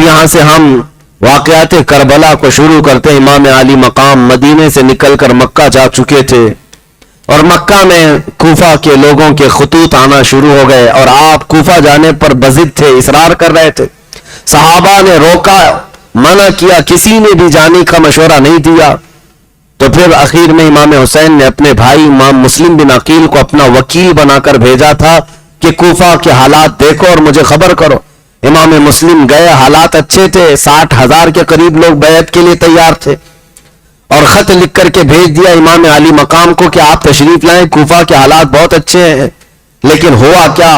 یہاں سے ہم واقعات کربلا کو شروع کرتے ہیں۔ امام علی مقام مدینے سے نکل کر مکہ جا چکے تھے اور مکہ میں کوفہ کے لوگوں کے خطوط آنا شروع ہو گئے اور آپ کوفہ جانے پر بضد تھے، اصرار کر رہے تھے۔ صحابہ نے روکا، منع کیا، کسی نے بھی جانے کا مشورہ نہیں دیا۔ تو پھر آخر میں امام حسین نے اپنے بھائی امام مسلم بن عقیل کو اپنا وکیل بنا کر بھیجا تھا کہ کوفہ کے حالات دیکھو اور مجھے خبر کرو۔ امام مسلم گئے، حالات اچھے تھے، 60,000 کے قریب لوگ بیعت کے لیے تیار تھے، اور خط لکھ کر کے بھیج دیا امام علی مقام کو کہ آپ تشریف لائیں، کوفہ کے حالات بہت اچھے ہیں۔ لیکن ہوا کیا،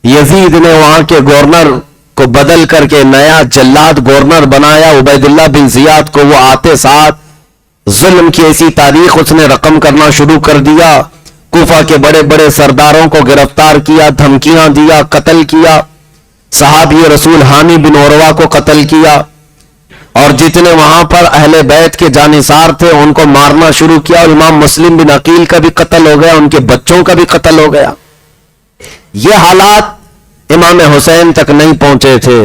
یزید نے وہاں کے گورنر کو بدل کر کے نیا جلاد گورنر بنایا، عبید اللہ بن زیاد کو۔ وہ آتے ساتھ ظلم کی ایسی تاریخ اس نے رقم کرنا شروع کر دیا، کوفہ کے بڑے بڑے سرداروں کو گرفتار کیا، دھمکیاں دیا، قتل کیا، صحابی رسول حامی بن عروہ کو قتل کیا، اور جتنے وہاں پر اہل بیت کے جانثار تھے ان کو مارنا شروع کیا، اور امام مسلم بن عقیل کا بھی قتل ہو گیا، ان کے بچوں کا بھی قتل ہو گیا۔ یہ حالات امام حسین تک نہیں پہنچے تھے۔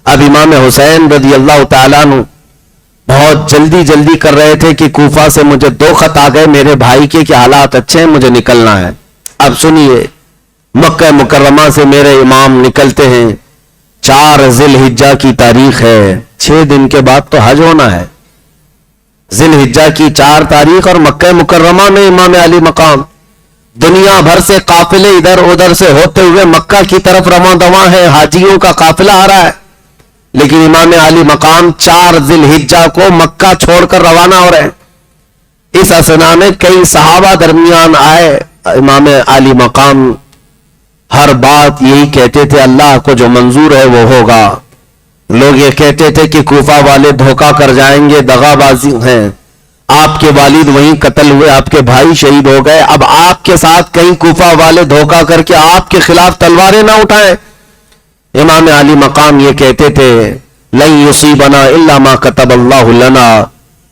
اب امام حسین رضی اللہ تعالیٰ عنہ بہت جلدی کر رہے تھے کہ کوفہ سے مجھے 2 خط آ گئے میرے بھائی کے کہ حالات اچھے ہیں، مجھے نکلنا ہے۔ اب سنیے، مکہ مکرمہ سے میرے امام نکلتے ہیں، 4 ذی الحجہ کی تاریخ ہے، 6 دن کے بعد تو حج ہونا ہے۔ ذی الحجہ کی 4 تاریخ اور مکہ مکرمہ میں امام علی مقام، دنیا بھر سے قافلے ادھر ادھر سے ہوتے ہوئے مکہ کی طرف رواں دواں ہے، حاجیوں کا قافلہ آ رہا ہے، لیکن امام علی مقام 4 ذی الحجہ کو مکہ چھوڑ کر روانہ ہو رہے ہیں۔ اس اثنا میں کئی صحابہ درمیان آئے۔ امام علی مقام ہر بات یہی کہتے تھے، اللہ کو جو منظور ہے وہ ہوگا۔ لوگ یہ کہتے تھے کہ کوفہ والے دھوکہ کر جائیں گے، دغا بازی ہیں، آپ کے والد وہیں قتل ہوئے، آپ کے بھائی شہید ہو گئے، اب آپ کے ساتھ کہیں کوفہ والے دھوکہ کر کے آپ کے خلاف تلواریں نہ اٹھائیں۔ امام علی مقام یہ کہتے تھے، لن یصیبنا الا ما کتب اللہ لنا،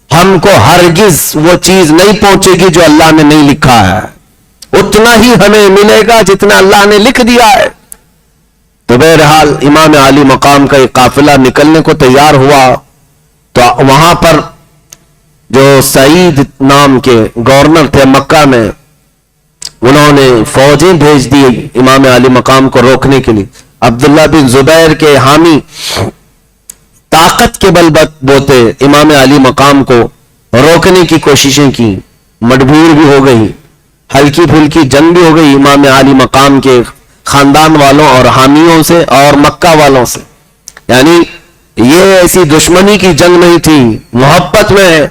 ہم کو ہرگز وہ چیز نہیں پہنچے گی جو اللہ نے نہیں لکھا ہے، اتنا ہی ہمیں ملے گا جتنا اللہ نے لکھ دیا ہے۔ تو بہرحال امام علی مقام کا ایک قافلہ نکلنے کو تیار ہوا، تو وہاں پر جو سعید نام کے گورنر تھے مکہ میں، انہوں نے فوجیں بھیج دی امام علی مقام کو روکنے کے لیے۔ عبداللہ بن زبیر کے حامی طاقت کے بل بوتے امام علی مقام کو روکنے کی کوششیں کی، مجبور بھی ہو گئی، ہلکی پھلکی جنگ بھی ہو گئی امام علی مقام کے خاندان والوں اور حامیوں سے اور مکہ والوں سے۔ یعنی یہ ایسی دشمنی کی جنگ نہیں تھی، محبت میں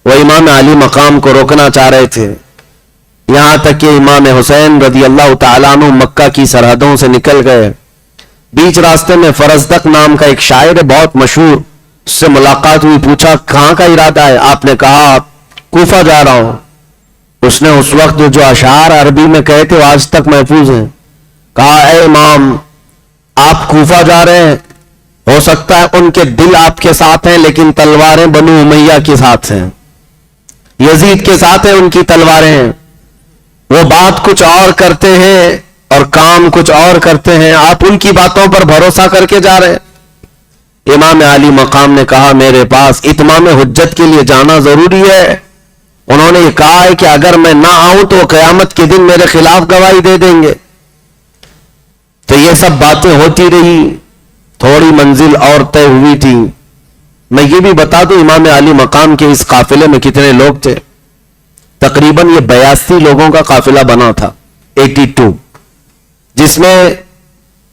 وہ امام علی مقام کو روکنا چاہ رہے تھے۔ یہاں تک کہ امام حسین رضی اللہ تعالیٰ عنہ مکہ کی سرحدوں سے نکل گئے، بیچ راستے میں فرزدق نام کا ایک شاعر ہے بہت مشہور، اس سے ملاقات ہوئی، پوچھا کہاں کا ارادہ ہے؟ آپ نے کہا کوفہ جا رہا ہوں۔ اس نے اس وقت جو اشعار عربی میں کہے تھے وہ آج تک محفوظ ہیں۔ کہا اے امام، آپ کوفہ جا رہے ہیں، ہو سکتا ہے ان کے دل آپ کے ساتھ ہیں لیکن تلواریں بنو امیہ کے ساتھ ہیں، یزید کے ساتھ ہیں، ان کی تلواریں ہیں، وہ بات کچھ اور کرتے ہیں اور کام کچھ اور کرتے ہیں، آپ ان کی باتوں پر بھروسہ کر کے جا رہے ہیں۔ امام علی مقام نے کہا میرے پاس اتمام حجت کے لیے جانا ضروری ہے۔ انہوں نے یہ کہا ہے کہ اگر میں نہ آؤں تو قیامت کے دن میرے خلاف گواہی دے دیں گے۔ تو یہ سب باتیں ہوتی رہی، تھوڑی منزل اور طے ہوئی تھی۔ میں یہ بھی بتا دوں امام علی مقام کے اس قافلے میں کتنے لوگ تھے، تقریباً یہ 82 لوگوں کا قافلہ بنا تھا، 82، جس میں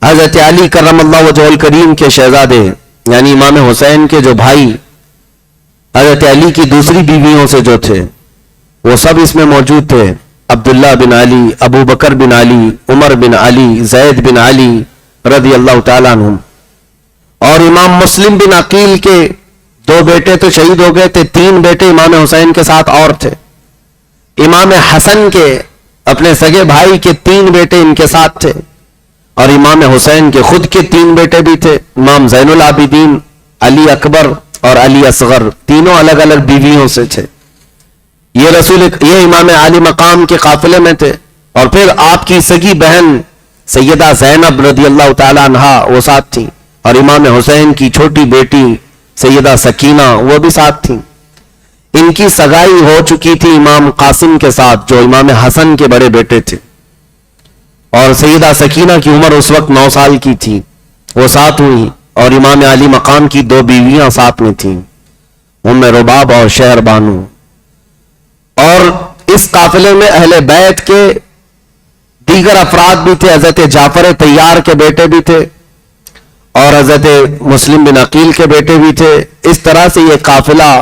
حضرت علی کرم اللہ وجہہ الکریم کے شہزادے یعنی امام حسین کے جو بھائی حضرت علی کی دوسری بیویوں سے جو تھے وہ سب اس میں موجود تھے، عبداللہ بن علی، ابو بکر بن علی، عمر بن علی، زید بن علی رضی اللہ تعالیٰ عنہم، اور امام مسلم بن عقیل کے 2 بیٹے تو شہید ہو گئے تھے، 3 بیٹے امام حسین کے ساتھ اور تھے۔ امام حسن کے اپنے سگے بھائی کے 3 بیٹے ان کے ساتھ تھے، اور امام حسین کے خود کے 3 بیٹے بھی تھے، امام زین العابدین، علی اکبر اور علی اصغر، تینوں الگ الگ بیویوں سے تھے۔ یہ امام علی مقام کے قافلے میں تھے، اور پھر آپ کی سگی بہن سیدہ زینب رضی اللہ تعالی عنہا وہ ساتھ تھی، اور امام حسین کی چھوٹی بیٹی سیدہ سکینہ وہ بھی ساتھ تھیں. ان کی سگائی ہو چکی تھی امام قاسم کے ساتھ جو امام حسن کے بڑے بیٹے تھے, اور سیدہ سکینہ کی عمر اس وقت 9 سال کی تھی, وہ ساتھ ہوئی. اور امام علی مقام کی 2 بیویاں ساتھ میں تھیں, ام رباب اور شہر بانو. اور اس قافلے میں اہل بیت کے دیگر افراد بھی تھے, حضرت جعفر طیار کے بیٹے بھی تھے اور حضرت مسلم بن عقیل کے بیٹے بھی تھے. اس طرح سے یہ قافلہ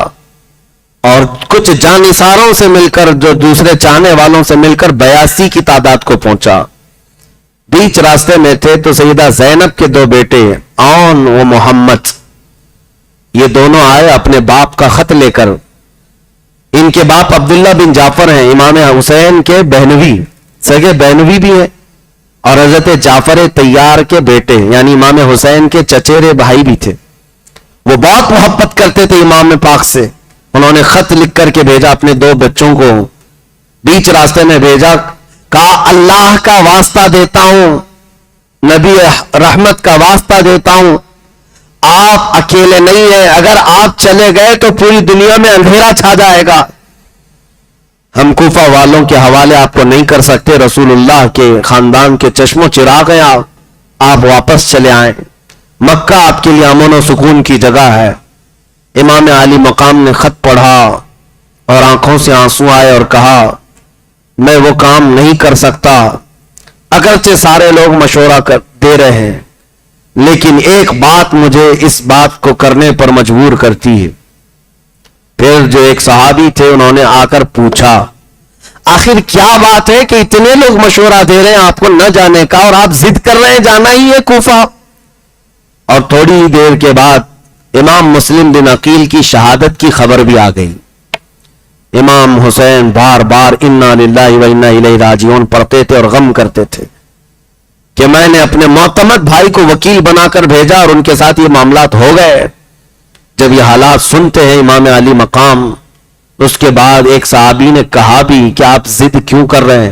اور کچھ جانثاروں سے مل کر, جو دوسرے چاہنے والوں سے مل کر 82 کی تعداد کو پہنچا. بیچ راستے میں تھے تو سیدہ زینب کے 2 بیٹے عون و محمد, یہ دونوں آئے اپنے باپ کا خط لے کر. ان کے باپ عبداللہ بن جعفر ہیں, امام حسین کے بہنوی, سگے بہنوی بھی ہیں, اور حضرت جعفر طیار کے بیٹے یعنی امام حسین کے چچیرے بھائی بھی تھے. وہ بہت محبت کرتے تھے امام پاک سے. انہوں نے خط لکھ کر کے بھیجا اپنے 2 بچوں کو, بیچ راستے میں بھیجا, کہا اللہ کا واسطہ دیتا ہوں, نبی رحمت کا واسطہ دیتا ہوں, آپ اکیلے نہیں ہیں, اگر آپ چلے گئے تو پوری دنیا میں اندھیرا چھا جائے گا. ہم کوفہ والوں کے حوالے آپ کو نہیں کر سکتے, رسول اللہ کے خاندان کے چشم و چراغ ہیں, آپ واپس چلے آئیں, مکہ آپ کے لیے امن و سکون کی جگہ ہے. امام علی مقام نے خط پڑھا اور آنکھوں سے آنسو آئے اور کہا میں وہ کام نہیں کر سکتا, اگرچہ سارے لوگ مشورہ دے رہے ہیں, لیکن ایک بات مجھے اس بات کو کرنے پر مجبور کرتی ہے. پھر جو ایک صحابی تھے انہوں نے آ کر پوچھا آخر کیا بات ہے کہ اتنے لوگ مشورہ دے رہے ہیں آپ کو نہ جانے کا, اور آپ ضد کر رہے ہیں جانا ہی ہے کوفہ. اور تھوڑی ہی دیر کے بعد امام مسلم بن عقیل کی شہادت کی خبر بھی آ گئی. امام حسین بار بار انا للہ و انا الیہ راجعون پڑھتے تھے اور غم کرتے تھے کہ میں نے اپنے معتمد بھائی کو وکیل بنا کر بھیجا اور ان کے ساتھ یہ معاملات ہو گئے. جب یہ حالات سنتے ہیں امام علی مقام, اس کے بعد ایک صحابی نے کہا بھی کہ آپ ضد کیوں کر رہے ہیں,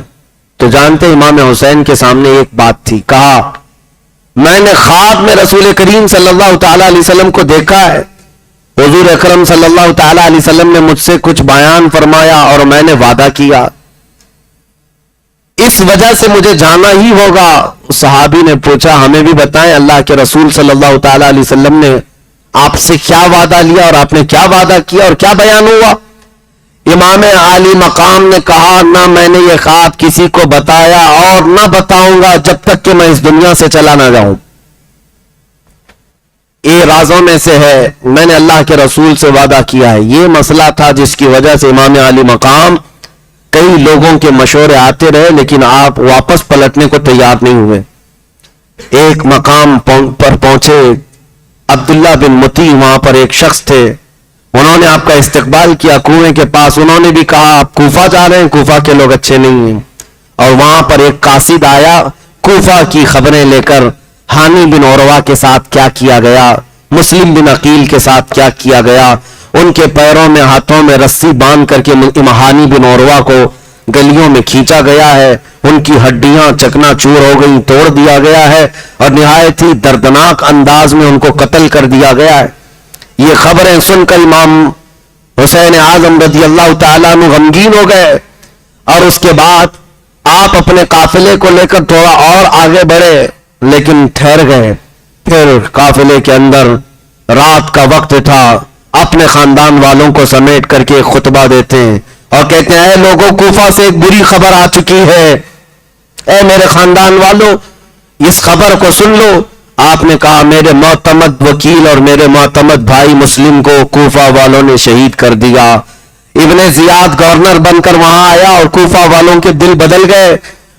تو جانتے امام حسین کے سامنے ایک بات تھی. کہا میں نے خواب میں رسول کریم صلی اللہ تعالی علیہ وسلم کو دیکھا ہے, حضور اکرم صلی اللہ تعالی علیہ وسلم نے مجھ سے کچھ بیان فرمایا اور میں نے وعدہ کیا, اس وجہ سے مجھے جانا ہی ہوگا. صحابی نے پوچھا ہمیں بھی بتائیں اللہ کے رسول صلی اللہ تعالی علیہ وسلم نے آپ سے کیا وعدہ لیا اور آپ نے کیا وعدہ کیا اور کیا بیان ہوا. امام علی مقام نے کہا نہ میں نے یہ خواب کسی کو بتایا اور نہ بتاؤں گا جب تک کہ میں اس دنیا سے چلا نہ جاؤں. یہ رازوں میں سے ہے, میں نے اللہ کے رسول سے وعدہ کیا ہے. یہ مسئلہ تھا جس کی وجہ سے امام علی مقام کئی لوگوں کے مشورے آتے رہے لیکن آپ واپس پلٹنے کو تیار نہیں ہوئے. ایک مقام پر پہنچے, عبداللہ بن متی وہاں پر ایک شخص تھے, انہوں نے آپ کا استقبال کیا کنویں کے پاس. انہوں نے بھی کہا آپ کوفہ جا رہے ہیں, کوفہ کے لوگ اچھے نہیں ہیں. اور وہاں پر ایک قاصد آیا کوفہ کی خبریں لے کر, ہانی بن عروہ کے ساتھ کیا کیا گیا, مسلم بن عقیل کے ساتھ کیا کیا گیا, ان کے پیروں میں ہاتھوں میں رسی باندھ کر کے ہانی بن عروہ کو گلیوں میں کھینچا گیا ہے, ان کی ہڈیاں چکنا چور ہو گئی, توڑ دیا گیا ہے اور نہایت ہی دردناک انداز میں ان کو قتل کر دیا گیا ہے. یہ خبریں سن کر امام حسین اعظم رضی اللہ تعالیٰ عنہ غمگین ہو گئے اور اس کے بعد آپ اپنے قافلے کو لے کر تھوڑا اور آگے بڑھے لیکن ٹھہر گئے. پھر قافلے کے اندر رات کا وقت تھا, اپنے خاندان والوں کو سمیٹ کر کے خطبہ دیتے ہیں اور کہتے ہیں اے لوگوں کوفہ سے ایک بری خبر آ چکی ہے, اے میرے خاندان والوں اس خبر کو سن لو. آپ نے کہا میرے معتمد وکیل اور میرے معتمد بھائی مسلم کو کوفہ والوں نے شہید کر دیا. ابن زیاد گورنر بن کر وہاں آیا اور کوفہ والوں کے دل بدل گئے,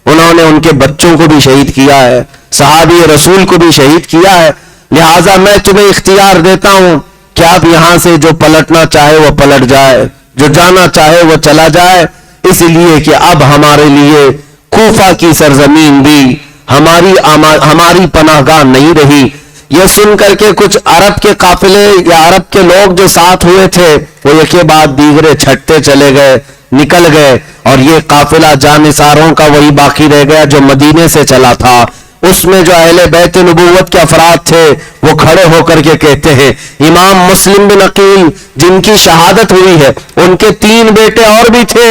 انہوں نے ان کے بچوں کو بھی شہید کیا ہے, صحابی رسول کو بھی شہید کیا ہے. لہٰذا میں تمہیں اختیار دیتا ہوں کہ آپ یہاں سے جو پلٹنا چاہے وہ پلٹ جائے, جو جانا چاہے وہ چلا جائے, اس لیے کہ اب ہمارے لیے کوفہ کی سرزمین بھی ہماری پناہ گاہ نہیں رہی. یہ سن کر کے کچھ عرب کے قافلے یا عرب کے لوگ جو ساتھ ہوئے تھے وہ ایک کے بعد دیگرے چھٹتے چلے گئے, نکل گئے, اور یہ قافلہ جانثاروں کا وہی باقی رہ گیا جو مدینے سے چلا تھا. اس میں جو اہل بیت نبوت کے افراد تھے وہ کھڑے ہو کر کے کہتے ہیں، امام مسلم بن عقیل جن کی شہادت ہوئی ہے، ان کے 3 بیٹے اور بھی تھے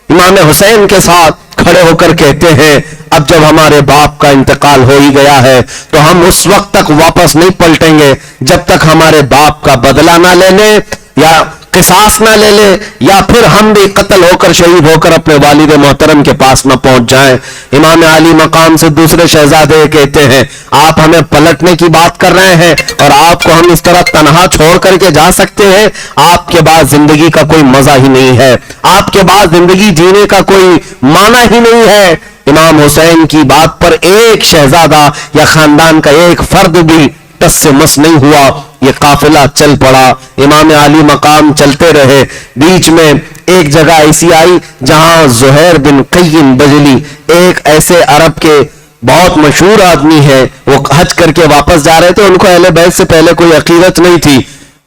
امام حسین کے ساتھ، کھڑے ہو کر کہتے ہیں اب جب ہمارے باپ کا انتقال ہو ہی گیا ہے تو ہم اس وقت تک واپس نہیں پلٹیں گے جب تک ہمارے باپ کا بدلہ نہ لے لیں یا قصاص نہ لے لے، یا پھر ہم بھی قتل ہو کر شہید ہو کر اپنے والد محترم کے پاس نہ پہنچ جائیں۔ امام علی مقام سے دوسرے شہزادے کہتے ہیں آپ ہمیں پلٹنے کی بات کر رہے ہیں اور آپ کو ہم اس طرح تنہا چھوڑ کر کے جا سکتے ہیں؟ آپ کے بعد زندگی کا کوئی مزہ ہی نہیں ہے، آپ کے بعد زندگی جینے کا کوئی معنی ہی نہیں ہے۔ امام حسین کی بات پر ایک شہزادہ یا خاندان کا ایک فرد بھی ٹس سے مس نہیں ہوا، یہ قافلہ چل پڑا، امام علی مقام چلتے رہے۔ بیچ میں ایک جگہ ایسی آئی جہاں زہیر بن قیم بجلی، ایک ایسے عرب کے بہت مشہور آدمی ہے، وہ حج کر کے واپس جا رہے تھے، ان کو اہل بیت سے پہلے کوئی عقیدت نہیں تھی،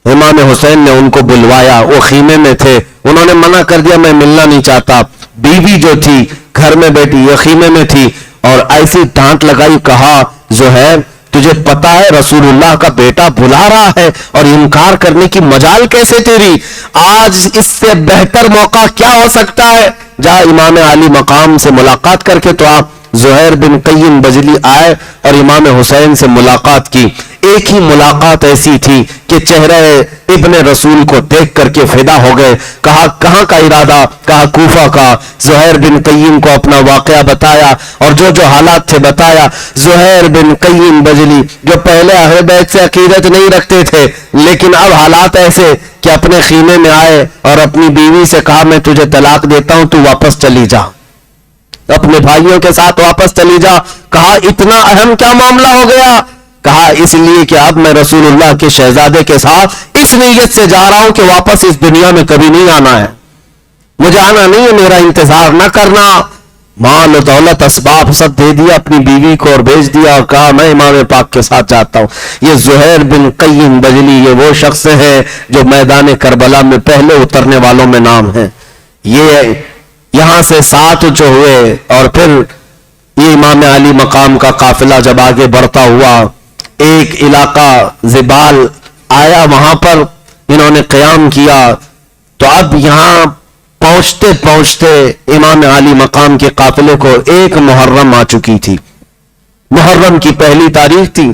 امام حسین نے ان کو بلوایا، وہ خیمے میں تھے، انہوں نے منع کر دیا میں ملنا نہیں چاہتا، بیوی جو تھی گھر میں بیٹھی یہ خیمے میں تھی، اور ایسی ڈانٹ لگائی، کہا زہیر تجھے پتا ہے رسول اللہ کا بیٹا بلا رہا ہے اور انکار کرنے کی مجال کیسے تیری؟ آج اس سے بہتر موقع کیا ہو سکتا ہے؟ جا امام علی مقام سے ملاقات کر کے تو آپ زہیر بن قیم بجلی آئے اور امام حسین سے ملاقات کی۔ ایک ہی ملاقات ایسی تھی کہ چہرہ ابن رسول کو دیکھ کر کے فدا ہو گئے، کہا کہاں کا ارادہ؟ کہا کوفہ کا۔ زہیر بن قیم کو اپنا واقعہ بتایا اور جو جو حالات تھے بتایا۔ زہیر بن قیم بجلی جو پہلے اہل بیت سے عقیدت نہیں رکھتے تھے لیکن اب حالات ایسے کہ اپنے خیمے میں آئے اور اپنی بیوی سے کہا میں تجھے طلاق دیتا ہوں، تو واپس چلی جا، اپنے بھائیوں کے ساتھ واپس چلی جا۔ کہا اتنا اہم کیا معاملہ ہو گیا؟ کہا اس لیے کہ اب میں رسول اللہ کے شہزادے کے ساتھ اس نیت سے جا رہا ہوں کہ واپس اس دنیا میں کبھی نہیں آنا ہے، مجھے آنا نہیں ہے، میرا انتظار نہ کرنا۔ مال و دولت اسباب سب دے دیا اپنی بیوی کو اور بھیج دیا اور کہا میں امام پاک کے ساتھ جاتا ہوں۔ یہ زہیر بن قیم بجلی یہ وہ شخص ہے جو میدان کربلا میں پہلے اترنے والوں میں نام ہے۔ یہ یہاں سے 7 جو ہوئے اور پھر یہ امام علی مقام کا قافلہ جب آگے بڑھتا ہوا ایک علاقہ زبال آیا، وہاں پر انہوں نے قیام کیا، تو اب یہاں پہنچتے پہنچتے امام علی مقام کے قافلے کو 1 محرم آ چکی تھی، محرم کی پہلی تاریخ تھی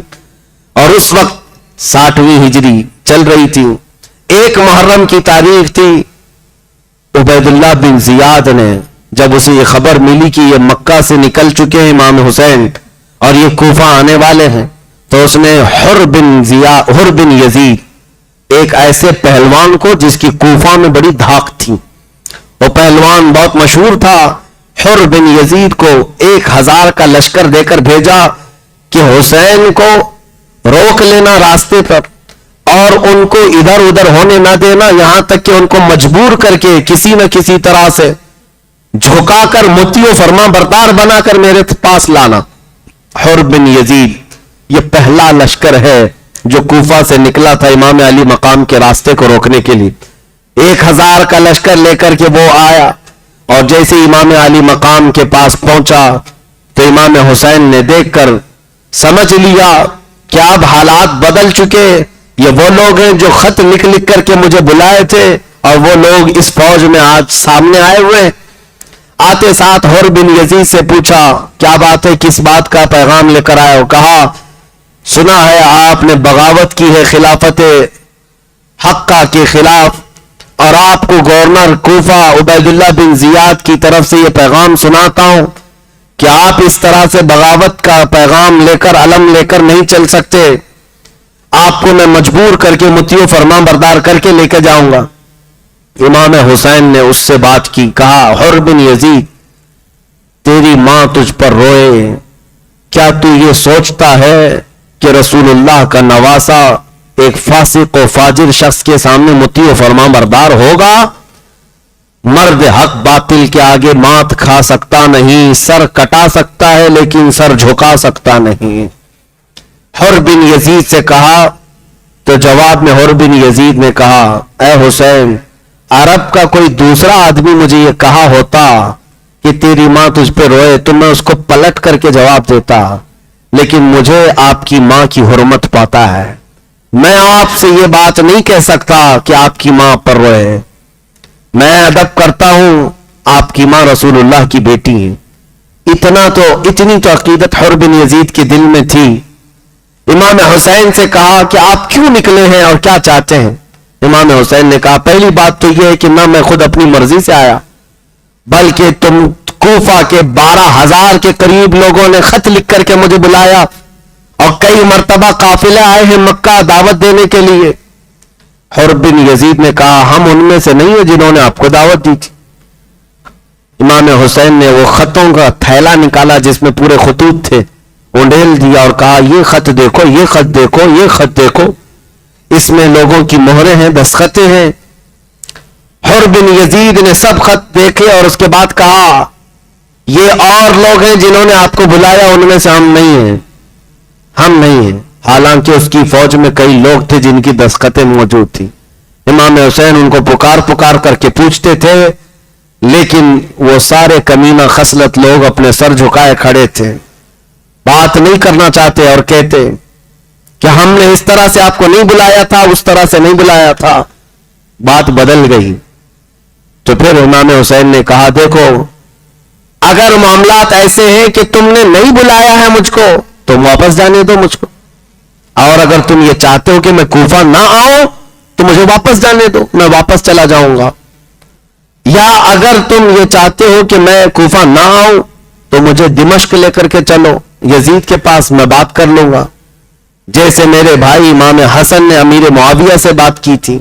اور اس وقت 60ویں ہجری چل رہی تھی۔ 1 محرم کی تاریخ تھی۔ عبید اللہ بن زیاد نے جب اسے یہ خبر ملی کہ یہ مکہ سے نکل چکے ہیں امام حسین اور یہ کوفہ آنے والے ہیں، تو اس نے حر بن یزید، ایک ایسے پہلوان کو جس کی کوفہ میں بڑی دھاک تھی، وہ پہلوان بہت مشہور تھا، حر بن یزید کو 1000 کا لشکر دے کر بھیجا کہ حسین کو روک لینا راستے پر اور ان کو ادھر ادھر ہونے نہ دینا، یہاں تک کہ ان کو مجبور کر کے کسی نہ کسی طرح سے جھکا کر مطیع و فرما بردار بنا کر میرے پاس لانا۔ حر بن یزید یہ پہلا لشکر ہے جو کوفہ سے نکلا تھا امام علی مقام کے راستے کو روکنے کے لیے۔ 1000 کا لشکر لے کر کے وہ آیا اور جیسے امام علی مقام کے پاس پہنچا تو امام حسین نے دیکھ کر سمجھ لیا کہ اب حالات بدل چکے، یہ وہ لوگ ہیں جو خط لکھ لکھ کر کے مجھے بلائے تھے اور وہ لوگ اس فوج میں آج سامنے آئے ہوئے۔ آتے ساتھ حر بن یزید سے پوچھا کیا بات ہے، کس بات کا پیغام لے کر آئے ہو؟ کہا سنا ہے آپ نے بغاوت کی ہے خلافت حقہ کے خلاف اور آپ کو گورنر کوفہ عبید اللہ بن زیاد کی طرف سے یہ پیغام سناتا ہوں کہ آپ اس طرح سے بغاوت کا پیغام لے کر علم لے کر نہیں چل سکتے، آپ کو میں مجبور کر کے مطیع و فرما بردار کر کے لے کے جاؤں گا۔ امام حسین نے اس سے بات کی، کہا حر بن یزید تیری ماں تجھ پر روئے، کیا تو یہ سوچتا ہے کہ رسول اللہ کا نواسا ایک فاسق و فاجر شخص کے سامنے مطیع و فرما بردار ہوگا؟ مرد حق باطل کے آگے مات کھا سکتا نہیں، سر کٹا سکتا ہے لیکن سر جھکا سکتا نہیں۔ حر بن یزید سے کہا تو جواب میں حر بن یزید نے کہا اے حسین، عرب کا کوئی دوسرا آدمی مجھے یہ کہا ہوتا کہ تیری ماں تجھ پہ روئے تو میں اس کو پلٹ کر کے جواب دیتا، لیکن مجھے آپ کی ماں کی حرمت پاتا ہے. میں آپ سے یہ بات نہیں کہہ سکتا کہ آپ کی ماں پر روئے. میں ادب کرتا ہوں، آپ کی ماں رسول اللہ کی بیٹی ہے. اتنی تو عقیدت حر بن یزید کے دل میں تھی. امام حسین سے کہا کہ آپ کیوں نکلے ہیں اور کیا چاہتے ہیں؟ امام حسین نے کہا پہلی بات تو یہ ہے کہ نہ میں خود اپنی مرضی سے آیا، بلکہ تم کوفہ کے 12,000 کے قریب لوگوں نے خط لکھ کر کے مجھے بلایا، اور کئی مرتبہ قافلے آئے ہیں مکہ دعوت دینے کے لیے. حر بن یزید نے کہا ہم ان میں سے نہیں ہیں جنہوں نے آپ کو دعوت دی تھی. امام حسین نے وہ خطوں کا تھیلا نکالا جس میں پورے خطوط تھے، اونڈیل دیا اور کہا یہ خط دیکھو، یہ خط دیکھو، یہ خط دیکھو، اس میں لوگوں کی مہریں ہیں، دستخطیں ہیں. حر بن یزید نے سب خط دیکھے اور اس کے بعد کہا یہ اور لوگ ہیں جنہوں نے آپ کو بلایا، ان میں سے ہم نہیں ہیں، ہم نہیں ہیں. حالانکہ اس کی فوج میں کئی لوگ تھے جن کی دستخطیں موجود تھی. امام حسین ان کو پکار کر کے پوچھتے تھے، لیکن وہ سارے کمینہ خصلت لوگ اپنے سر جھکائے کھڑے تھے، بات نہیں کرنا چاہتے اور کہتے کہ ہم نے اس طرح سے آپ کو نہیں بلایا تھا، اس طرح سے نہیں بلایا تھا. بات بدل گئی تو پھر امام حسین نے کہا دیکھو اگر معاملات ایسے ہیں کہ تم نے نہیں بلایا ہے مجھ کو تم واپس جانے دو مجھ کو، اور اگر تم یہ چاہتے ہو کہ میں کوفہ نہ آؤں تو مجھے واپس جانے دو، میں واپس چلا جاؤں گا. یا اگر تم یہ چاہتے ہو کہ میں کوفہ نہ آؤں تو مجھے دمشق لے کر کے چلو یزید کے پاس، میں بات کر لوں گا جیسے میرے بھائی امام حسن نے امیر معاویہ سے بات کی تھی،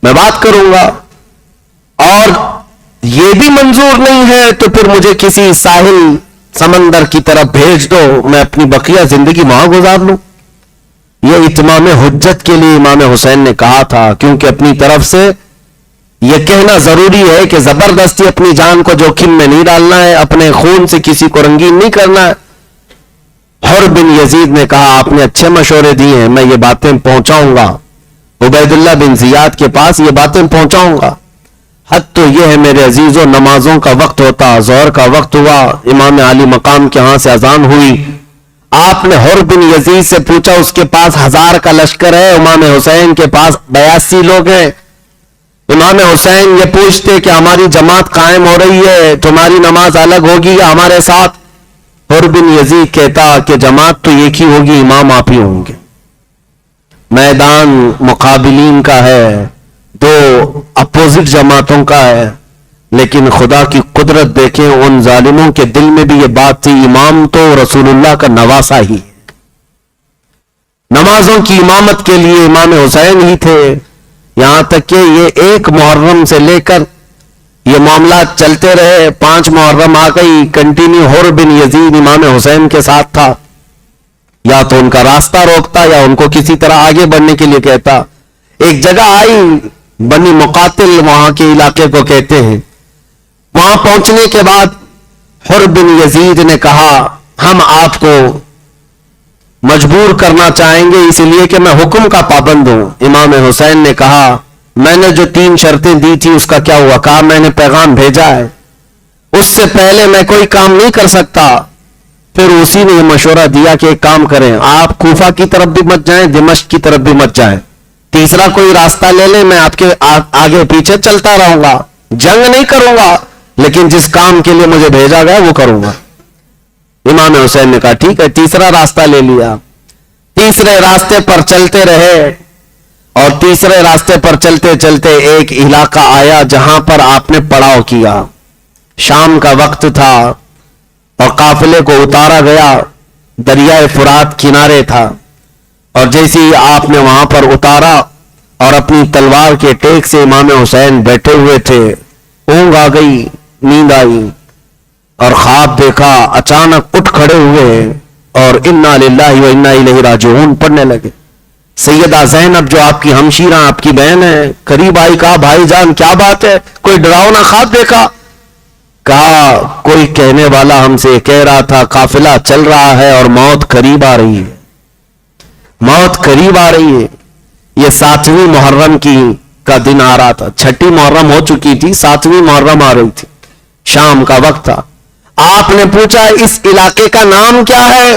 میں بات کروں گا. اور یہ بھی منظور نہیں ہے تو پھر مجھے کسی ساحل سمندر کی طرف بھیج دو، میں اپنی بقیہ زندگی وہاں گزار لوں. یہ اتمام حجت کے لیے امام حسین نے کہا تھا، کیونکہ اپنی طرف سے یہ کہنا ضروری ہے کہ زبردستی اپنی جان کو جوخم میں نہیں ڈالنا ہے، اپنے خون سے کسی کو رنگین نہیں کرنا ہے. حر بن یزید نے کہا آپ نے اچھے مشورے دیے ہیں، میں یہ باتیں پہنچاؤں گا عبید اللہ بن زیاد کے پاس، یہ باتیں پہنچاؤں گا. حد تو یہ ہے میرے عزیزوں، نمازوں کا وقت ہوتا، ظہر کا وقت ہوا، امام علی مقام کے ہاں سے اذان ہوئی. آپ نے حر بن یزید سے پوچھا اس کے پاس 1000 کا لشکر ہے، امام حسین کے پاس 82 لوگ ہیں. امام حسین یہ پوچھتے کہ ہماری جماعت قائم ہو رہی ہے، تمہاری نماز الگ ہوگی یا ہمارے ساتھ؟ حر بن یزید کہتا کہ جماعت تو ایک ہی ہوگی، امام آپ ہی ہوں گے. میدان مقابلین کا ہے، دو اپوزٹ جماعتوں کا ہے، لیکن خدا کی قدرت دیکھیں ان ظالموں کے دل میں بھی یہ بات تھی امام تو رسول اللہ کا نواسا ہی ہے. نمازوں کی امامت کے لیے امام حسین ہی تھے. یہاں تک کہ یہ 1 محرم سے لے کر یہ معاملات چلتے رہے، 5 محرم آ گئی، کنٹینیو حر بن یزید امام حسین کے ساتھ تھا. یا تو ان کا راستہ روکتا یا ان کو کسی طرح آگے بڑھنے کے لیے کہتا. ایک جگہ آئی بنی مقاتل، وہاں کے علاقے کو کہتے ہیں. وہاں پہنچنے کے بعد حر بن یزید نے کہا ہم آپ کو مجبور کرنا چاہیں گے اس لیے کہ میں حکم کا پابند ہوں. امام حسین نے کہا میں نے جو 3 شرطیں دی تھی اس کا کیا ہوا؟ کہا میں نے پیغام بھیجا ہے، اس سے پہلے میں کوئی کام نہیں کر سکتا. پھر اسی نے یہ مشورہ دیا کہ ایک کام کریں، آپ کوفہ کی طرف بھی مت جائیں، دمشق کی طرف بھی مت جائیں، تیسرا کوئی راستہ لے لیں، میں آپ کے آگے پیچھے چلتا رہوں گا، جنگ نہیں کروں گا، لیکن جس کام کے لیے مجھے بھیجا گیا وہ کروں گا. امام حسین نے کہا ٹھیک ہے، تیسرا راستہ لے لیا. تیسرے راستے پر چلتے رہے اور تیسرے راستے پر چلتے چلتے ایک علاقہ آیا جہاں پر آپ نے پڑاؤ کیا. شام کا وقت تھا اور قافلے کو اتارا گیا، دریائے فرات کنارے تھا، اور جیسے ہی آپ نے وہاں پر اتارا اور اپنی تلوار کے ٹیک سے امام حسین بیٹھے ہوئے تھے، اونگ آ گئی، نیند آئی اور خواب دیکھا. اچانک اٹھ کھڑے ہوئے اور انا للہ و انا الیہ راجعون پڑھنے لگے. سیدہ زینب جو آپ کی ہمشیرہ آپ کی بہن ہے قریب آئی، کہا بھائی جان کیا بات ہے، کوئی ڈراؤنا خواب دیکھا؟ کہا کوئی کہنے والا ہم سے کہہ رہا تھا قافلہ چل رہا ہے اور موت قریب آ رہی ہے، موت قریب آ رہی ہے. یہ 7ویں محرم کا دن آ رہا تھا، 6ٹھی محرم ہو چکی تھی، 7ویں محرم آ رہی تھی، شام کا وقت تھا. آپ نے پوچھا اس علاقے کا نام کیا ہے؟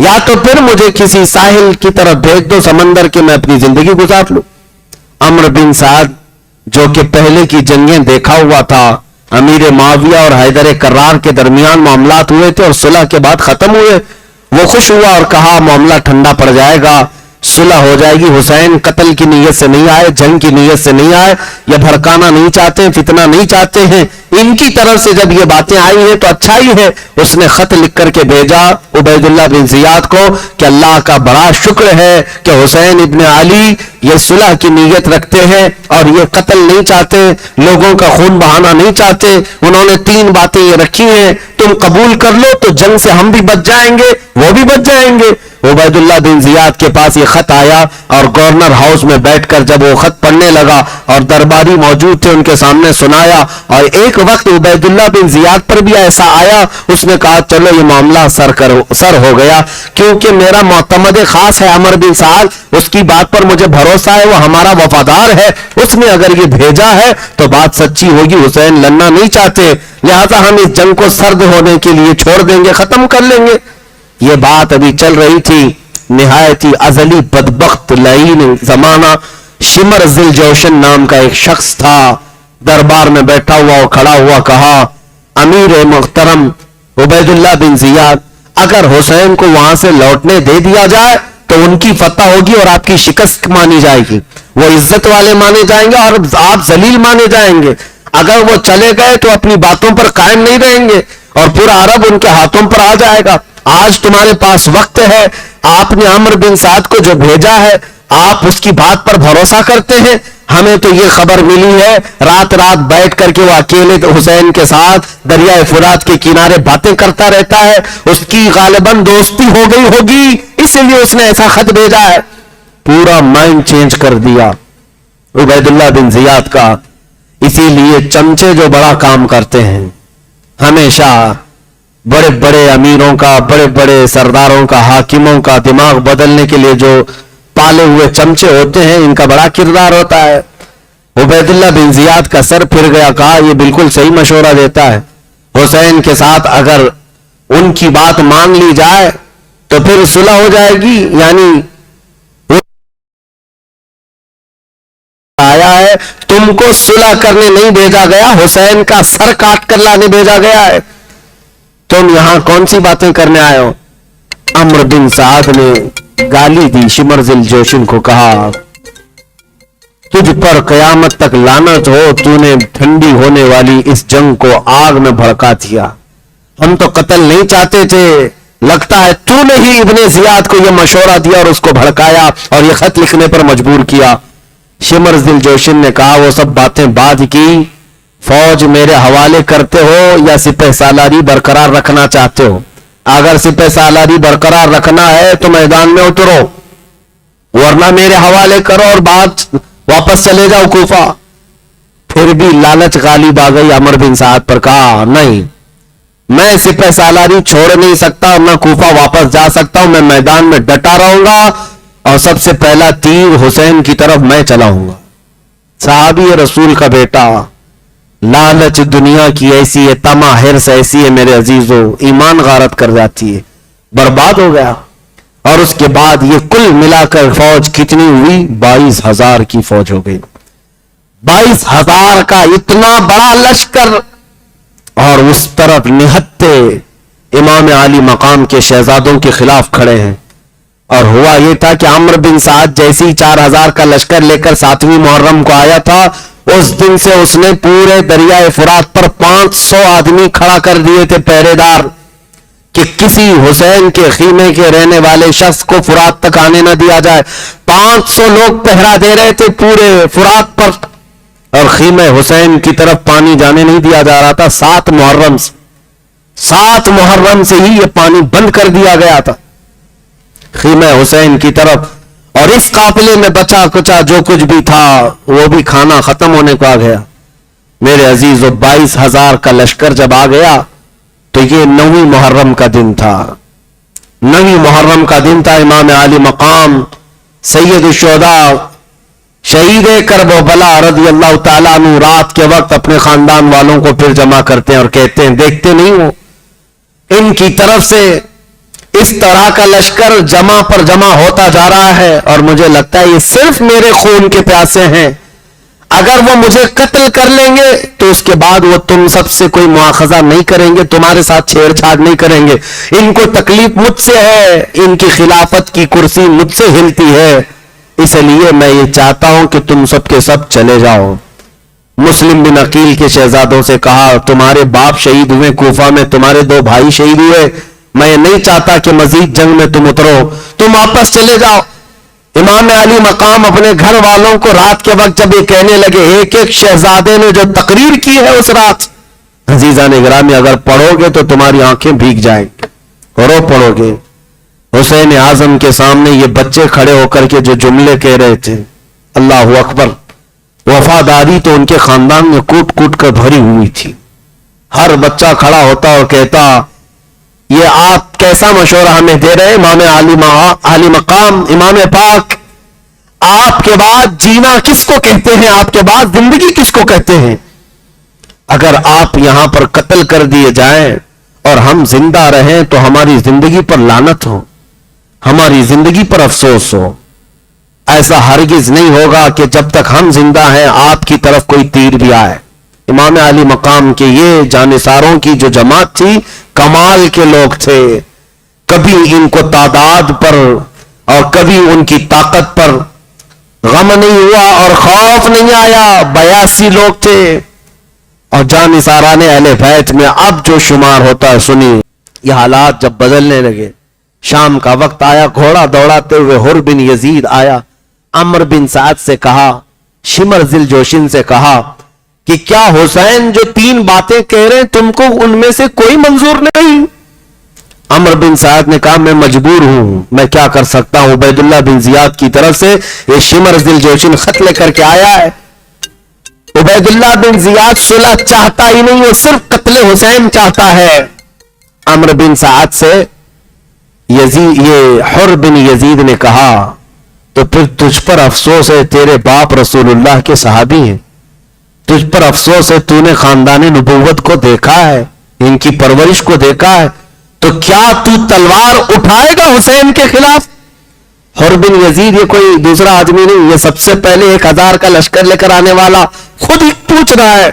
یا تو پھر مجھے کسی ساحل کی طرف بھیج دو سمندر کے، میں اپنی زندگی گزار لوں۔ عمرو بن سعد جو کہ پہلے کی جنگیں دیکھا ہوا تھا، امیر معاویہ اور حیدر کرار کے درمیان معاملات ہوئے تھے اور صلح کے بعد ختم ہوئے، وہ خوش ہوا اور کہا معاملہ ٹھنڈا پڑ جائے گا، صلح ہو جائے گی، حسین قتل کی نیت سے نہیں آئے، جنگ کی نیت سے نہیں آئے، یا بھڑکانا نہیں چاہتے، فتنہ نہیں چاہتے ہیں، ان کی طرف سے جب یہ باتیں آئی ہیں تو اچھا ہی ہے۔ اس نے خط لکھ کر کے بھیجا عبید اللہ بن زیاد کو کہ اللہ کا بڑا شکر ہے کہ حسین ابن علی یہ صلح کی نیت رکھتے ہیں اور یہ قتل نہیں چاہتے، لوگوں کا خون بہانا نہیں چاہتے، انہوں نے 3 باتیں یہ رکھی ہیں، تم قبول کر لو تو جنگ سے ہم بھی بچ جائیں گے، وہ بھی بچ جائیں گے۔ عبید اللہ بن زیاد کے پاس یہ خط آیا اور گورنر ہاؤس میں بیٹھ کر جب وہ خط پڑھنے لگا اور درباری موجود تھے ان کے سامنے سنایا، اور ایک وقت عبید اللہ بن زیاد پر بھی ایسا آیا، اس نے کہا چلو یہ معاملہ سر ہو گیا، کیونکہ میرا معتمد خاص ہے عمرو بن سعد، اس کی بات پر مجھے بھروسہ ہے، وہ ہمارا وفادار ہے، اس نے اگر یہ بھیجا ہے تو بات سچی ہوگی، حسین لڑنا نہیں چاہتے، لہذا ہم اس جنگ کو سرد ہونے کے لیے چھوڑ دیں گے، ختم کر لیں گے۔ یہ بات ابھی چل رہی تھی، نہایت ہی ازلی بدبخت لعین زمانہ شمر ذل جوشن نام کا ایک شخص تھا، دربار میں بیٹھا ہوا اور کھڑا ہوا کہا امیر محترم عبید اللہ بن زیاد، اگر حسین کو وہاں سے لوٹنے دے دیا جائے تو ان کی فتح ہوگی اور آپ کی شکست مانی جائے گی، وہ عزت والے مانے جائیں گے اور آپ ذلیل مانے جائیں گے، اگر وہ چلے گئے تو اپنی باتوں پر قائم نہیں رہیں گے اور پورا عرب ان کے ہاتھوں پر آ جائے گا۔ آج تمہارے پاس وقت ہے، آپ نے عمرو بن سعد کو جو بھیجا ہے آپ اس کی بات پر بھروسہ کرتے ہیں، ہمیں تو یہ خبر ملی ہے رات رات بیٹھ کر کے وہ اکیلے حسین کے ساتھ دریائے فرات کے کنارے باتیں کرتا رہتا ہے، اس کی غالباً دوستی ہو گئی ہوگی، اسی لیے اس نے ایسا خط بھیجا ہے۔ پورا مائنڈ چینج کر دیا عبید اللہ بن زیاد کا۔ اسی لیے چمچے جو بڑا کام کرتے ہیں، ہمیشہ بڑے بڑے امیروں کا، بڑے بڑے سرداروں کا، حاکموں کا دماغ بدلنے کے لیے جو پالے ہوئے چمچے ہوتے ہیں ان کا بڑا کردار ہوتا ہے۔ عبید اللہ بن زیاد کا سر پھر گیا، کہا یہ بالکل صحیح مشورہ دیتا ہے، حسین کے ساتھ اگر ان کی بات مان لی جائے تو پھر صلح ہو جائے گی، یعنی آیا ہے تم کو صلح کرنے نہیں بھیجا گیا، حسین کا سر کاٹ کر لانے بھیجا گیا ہے، تم یہاں کون سی باتیں کرنے آئے ہو؟ عمرو بن سعد نے گالی دی شمر ذل جوشن کو، کہا تجھ پر قیامت تک لعنت ہو، تو نے ٹھنڈی ہونے والی اس جنگ کو آگ میں بھڑکا دیا، ہم تو قتل نہیں چاہتے تھے، لگتا ہے تو نے ہی ابن زیاد کو یہ مشورہ دیا اور اس کو بھڑکایا اور یہ خط لکھنے پر مجبور کیا۔ شمر ذل جوشن نے کہا وہ سب باتیں بعد کی، فوج میرے حوالے کرتے ہو یا سپہ سالاری برقرار رکھنا چاہتے ہو؟ اگر سپہ سالاری برقرار رکھنا ہے تو میدان میں اترو، ورنہ میرے حوالے کرو اور بات واپس چلے جاؤ کوفہ۔ پھر بھی لالچ غالب آ گئی عمرو بن سعد پر، کہا نہیں، میں سپہ سالاری چھوڑ نہیں سکتا اور نہ کوفہ واپس جا سکتا ہوں، میں میدان میں ڈٹا رہوں گا اور سب سے پہلا تیر حسین کی طرف میں چلاؤں گا۔ صحابی رسول کا بیٹا، لالچ دنیا کی ایسی ہے، طمع حرص ایسی ہے میرے عزیزو، ایمان غارت کر جاتی ہے، برباد ہو گیا۔ اور اس کے بعد یہ کل ملا کر فوج کتنی ہوئی؟ 22,000 کی فوج ہو گئی، 22,000 کا اتنا بڑا لشکر، اور اس طرف نہتے امام علی مقام کے شہزادوں کے خلاف کھڑے ہیں۔ اور ہوا یہ تھا کہ عمرو بن سعد جیسی 4,000 کا لشکر لے کر 7ویں محرم کو آیا تھا، اس دن سے اس نے پورے دریائے فرات پر 500 آدمی کھڑا کر دیے تھے پہرے دار، کہ کسی حسین کے خیمے کے رہنے والے شخص کو فرات تک آنے نہ دیا جائے۔ 500 لوگ پہرا دے رہے تھے پورے فرات پر، اور خیمے حسین کی طرف پانی جانے نہیں دیا جا رہا تھا۔ 7 محرم سے ہی یہ پانی بند کر دیا گیا تھا خیمہ حسین کی طرف، اور اس قافلے میں بچا کچا جو کچھ بھی تھا وہ بھی کھانا ختم ہونے کو آ گیا۔ میرے عزیزو 22,000 کا لشکر جب آ گیا تو یہ 9ویں محرم کا دن تھا، 9ویں محرم کا دن تھا۔ امام علی مقام سید الشہداء شہید کربلا رضی اللہ تعالیٰ عنہ رات کے وقت اپنے خاندان والوں کو پھر جمع کرتے ہیں اور کہتے ہیں دیکھتے نہیں ہو ان کی طرف سے اس طرح کا لشکر جمع پر جمع ہوتا جا رہا ہے اور مجھے لگتا ہے یہ صرف میرے خون کے پیاسے ہیں. اگر وہ مجھے قتل کر لیں گے تو اس کے بعد وہ تم سب سے کوئی مواخذہ نہیں کریں گے, تمہارے ساتھ چھیڑ چھاڑ نہیں کریں گے. ان کو تکلیف مجھ سے ہے, ان کی خلافت کی کرسی مجھ سے ہلتی ہے, اس لیے میں یہ چاہتا ہوں کہ تم سب کے سب چلے جاؤ. مسلم بن عقیل کے شہزادوں سے کہا تمہارے باپ شہید ہوئے کوفہ میں, تمہارے 2 بھائی شہید ہوئے, میں نہیں چاہتا کہ مزید جنگ میں تم اترو, تم واپس چلے جاؤ. امام علی مقام اپنے گھر والوں کو رات کے وقت جب یہ کہنے لگے, ایک ایک شہزادے نے جو تقریر کی ہے اس رات, عزیزان گرامی اگر پڑھو گے تو تمہاری آنکھیں بھیگ جائیں گی, رو پڑھو گے. حسین اعظم کے سامنے یہ بچے کھڑے ہو کر کے جو جملے کہہ رہے تھے, اللہ اکبر. وفاداری تو ان کے خاندان میں کوٹ کوٹ کر بھری ہوئی تھی. ہر بچہ کھڑا ہوتا اور کہتا یہ آپ کیسا مشورہ ہمیں دے رہے امام علی مقام, امام پاک, آپ کے بعد جینا کس کو کہتے ہیں, آپ کے بعد زندگی کس کو کہتے ہیں؟ اگر آپ یہاں پر قتل کر دیے جائیں اور ہم زندہ رہیں تو ہماری زندگی پر لعنت ہو, ہماری زندگی پر افسوس ہو. ایسا ہرگز نہیں ہوگا کہ جب تک ہم زندہ ہیں آپ کی طرف کوئی تیر بھی آئے. امام علی مقام کے یہ جانثاروں کی جو جماعت تھی کمال کے لوگ تھے, کبھی ان کو تعداد پر اور کبھی ان کی طاقت پر غم نہیں ہوا اور خوف نہیں آیا. 82 لوگ تھے اور جانثاران اہل بیت میں اب جو شمار ہوتا ہے سنیے. یہ حالات جب بدلنے لگے, شام کا وقت آیا, گھوڑا دوڑاتے ہوئے حر بن یزید آیا, عمر بن سعد سے کہا, شمر ذی الجوشن سے کہا کہ کیا حسین جو 3 باتیں کہہ رہے ہیں تم کو ان میں سے کوئی منظور نہیں؟ عمر بن سعد نے کہا میں مجبور ہوں, میں کیا کر سکتا ہوں. عبید اللہ بن زیاد کی طرف سے یہ شمر ذی الجوشن خط لے کر کے آیا ہے. عبید اللہ بن زیاد صلح چاہتا ہی نہیں, وہ صرف قتل حسین چاہتا ہے. عمر بن سعد سے یہ حر بن یزید نے کہا تو پھر تجھ پر افسوس ہے, تیرے باپ رسول اللہ کے صحابی ہیں, تجھ پر افسوس ہے, تو نے خاندان نبوت کو دیکھا ہے, ان کی پرورش کو دیکھا ہے, تو کیا تو تلوار اٹھائے گا حسین کے خلاف؟ حر بن یزید یہ کوئی دوسرا آدمی نہیں, یہ سب سے پہلے 1000 کا لشکر لے کر آنے والا خود ہی پوچھ رہا ہے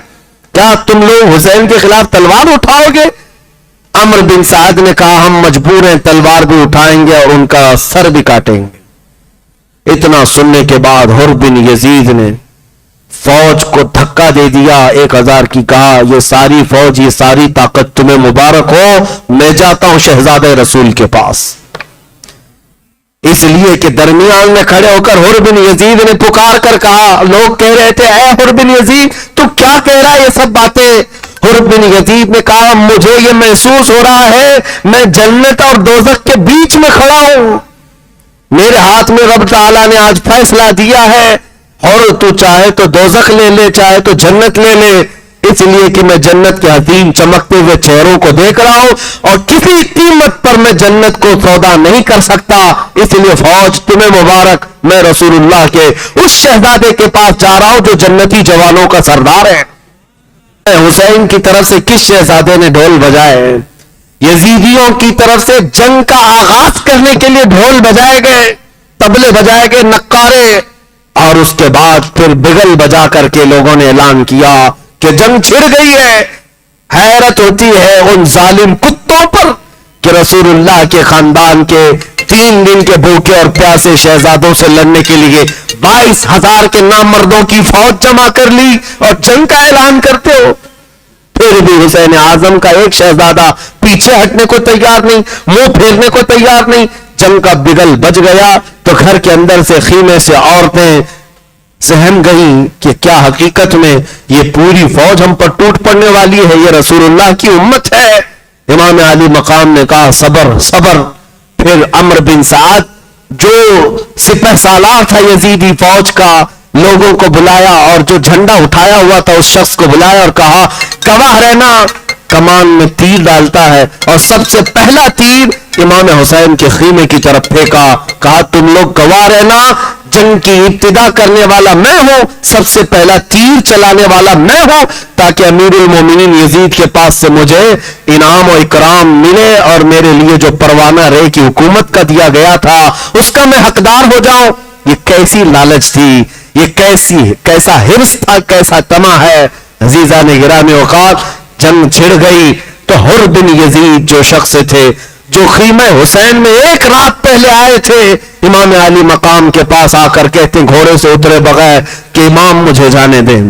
کیا تم لوگ حسین کے خلاف تلوار اٹھاؤ گے؟ عمر بن سعد نے کہا ہم مجبور ہیں, تلوار بھی اٹھائیں گے اور ان کا سر بھی کاٹیں گے. اتنا سننے کے بعد حر بن یزید نے فوج کو دھکا دے دیا, 1000 کی, کہا یہ ساری فوج, یہ ساری طاقت تمہیں مبارک ہو, میں جاتا ہوں شہزادہ رسول کے پاس. اس لیے کہ درمیان میں کھڑے ہو کر حر بن یزید نے پکار کر کہا, لوگ کہہ رہے تھے اے حر بن یزید تو کیا کہہ رہا ہے یہ سب باتیں؟ حر بن یزید نے کہا مجھے یہ محسوس ہو رہا ہے میں جنت اور دوزخ کے بیچ میں کھڑا ہوں, میرے ہاتھ میں رب تعالیٰ نے آج فیصلہ دیا ہے, اور تو چاہے تو دوزخ لے لے, چاہے تو جنت لے لے, اس لیے کہ میں جنت کے حسین چمکتے ہوئے چہروں کو دیکھ رہا ہوں اور کسی قیمت پر میں جنت کو سودا نہیں کر سکتا. اس لیے فوج تمہیں مبارک, میں رسول اللہ کے اس شہزادے کے پاس جا رہا ہوں جو جنتی جوانوں کا سردار ہے. حسین کی طرف سے کس شہزادے نے ڈھول بجائے؟ یزیدیوں کی طرف سے جنگ کا آغاز کرنے کے لیے ڈھول بجائے گئے, طبلے بجائے گئے, نقارے, اور اس کے بعد پھر بگل بجا کر کے لوگوں نے اعلان کیا کہ جنگ چھڑ گئی ہے. حیرت ہوتی ہے ان ظالم کتوں پر کہ رسول اللہ کے خاندان کے 3 دن کے بھوکے اور پیاسے شہزادوں سے لڑنے کے لیے 22,000 کے نامردوں کی فوج جمع کر لی اور جنگ کا اعلان کرتے ہو. پھر بھی حسین اعظم کا ایک شہزادہ پیچھے ہٹنے کو تیار نہیں, منہ پھیرنے کو تیار نہیں. جنگ کا بگل بج گیا تو گھر کے اندر سے خیمے سے عورتیں سہم گئیں کہ کیا حقیقت میں یہ پوری فوج ہم پر ٹوٹ پڑنے والی ہے, یہ رسول اللہ کی امت ہے. امام علی مقام نے کہا صبر صبر. پھر عمر بن سعد جو سپہ سالار تھا یزیدی فوج کا, لوگوں کو بلایا اور جو جھنڈا اٹھایا ہوا تھا اس شخص کو بلایا اور کہا گواہ رہنا, کمان میں تیر ڈالتا ہے اور سب سے پہلا تیر امام حسین کے خیمے کی طرف پھینکا, کہا تم لوگ گواہ رہنا جنگ کی ابتدا کرنے والا میں ہوں, سب سے پہلا تیر چلانے والا میں ہوں, تاکہ امیر المومنین یزید کے پاس سے مجھے انعام و اکرام ملے اور میرے لیے جو پروانہ رے کی حکومت کا دیا گیا تھا اس کا میں حقدار ہو جاؤں. یہ کیسی لالچ تھی, یہ کیسا حرص تھا, کیسا طمع ہے. عزیزان گرامی اوقات, جنگ چھڑ گئی تو حر بن یزید جو شخص تھے, جو خیمہ حسین میں ایک رات پہلے آئے تھے, امام علی مقام کے پاس آ کر کہتے ہیں گھوڑے سے اترے بغیر کہ امام مجھے جانے دیں,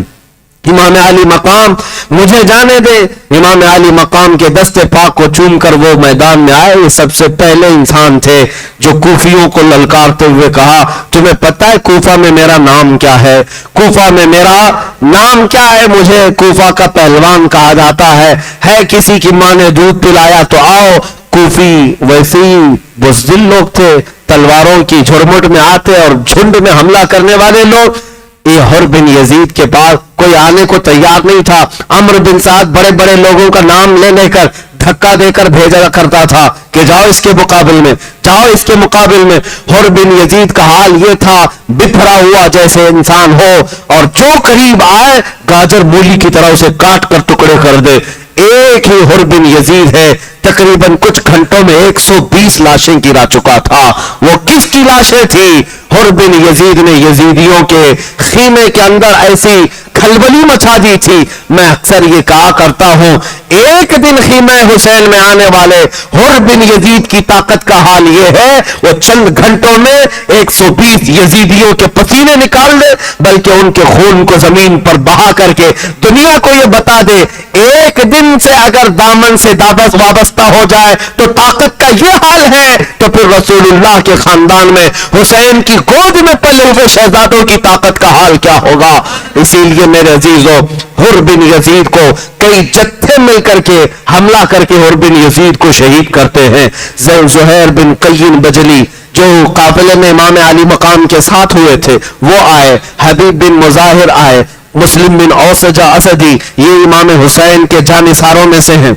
امام علی مقام مجھے جانے دیں. امام علی مقام کے دست پاک کو چوم کر وہ میدان میں آئے. یہ سب سے پہلے انسان تھے جو کوفیوں کو للکارتے ہوئے کہا, تمہیں پتہ ہے کوفہ میں میرا نام کیا ہے؟ کوفہ میں میرا نام کیا ہے؟ مجھے کوفہ کا پہلوان کہا جاتا ہے کسی کی ماں نے دودھ پلایا تو آؤ. کوفی ویسے ہی بزدل لوگ تھے, تلواروں کی جھرمٹ میں آتے اور جھنڈ میں حملہ کرنے والے لوگ. یہ حر بن یزید کے پاس کوئی آنے کو تیار نہیں تھا. عمرو بن سعد بڑے بڑے لوگوں کا نام لے کر دھکا دے کر بھیجا کرتا تھا کہ جاؤ اس کے مقابل میں, جاؤ اس کے مقابل میں. حر بن یزید کا حال یہ تھا, بکھرا ہوا جیسے انسان ہو اور جو قریب آئے گاجر مولی کی طرح اسے کاٹ کر ٹکڑے کر دے. ایک ہی حر بن یزید ہے, تقریباً کچھ گھنٹوں میں 120 لاشیں گرا چکا تھا. وہ کس کی لاشیں تھی؟ حر بن یزید نے یزیدیوں کے خیمے کے اندر ایسی کھلبلی مچا دی تھی. میں اکثر یہ کہا کرتا ہوں, ایک دن خیمہ حسین میں آنے والے حر بن یزید کی طاقت کا حال یہ ہے, وہ چند گھنٹوں میں 120 یزیدیوں کے پسینے نکال دے, بلکہ ان کے خون کو زمین پر بہا کر کے دنیا کو یہ بتا دے, ایک دن سے اگر دامن سے وابستہ ہو جائے تو طاقت کا یہ حال ہے, تو پھر رسول اللہ کے خاندان میں حسین کی گود میں پلے ہوئے شہزادوں کی طاقت کا حال کیا ہوگا. اسی لیے میرے عزیزوں, حر بن یزید کو کئی جتھے مل کر کے حملہ کر کے حر بن یزید کو شہید کرتے ہیں. زہیر بن قین بجلی جو قافلے میں امام علی مقام کے ساتھ ہوئے تھے وہ آئے, حبیب بن مظاہر آئے, مسلم بن اوسجہ اسدی, یہ امام حسین کے جانثاروں میں سے ہیں,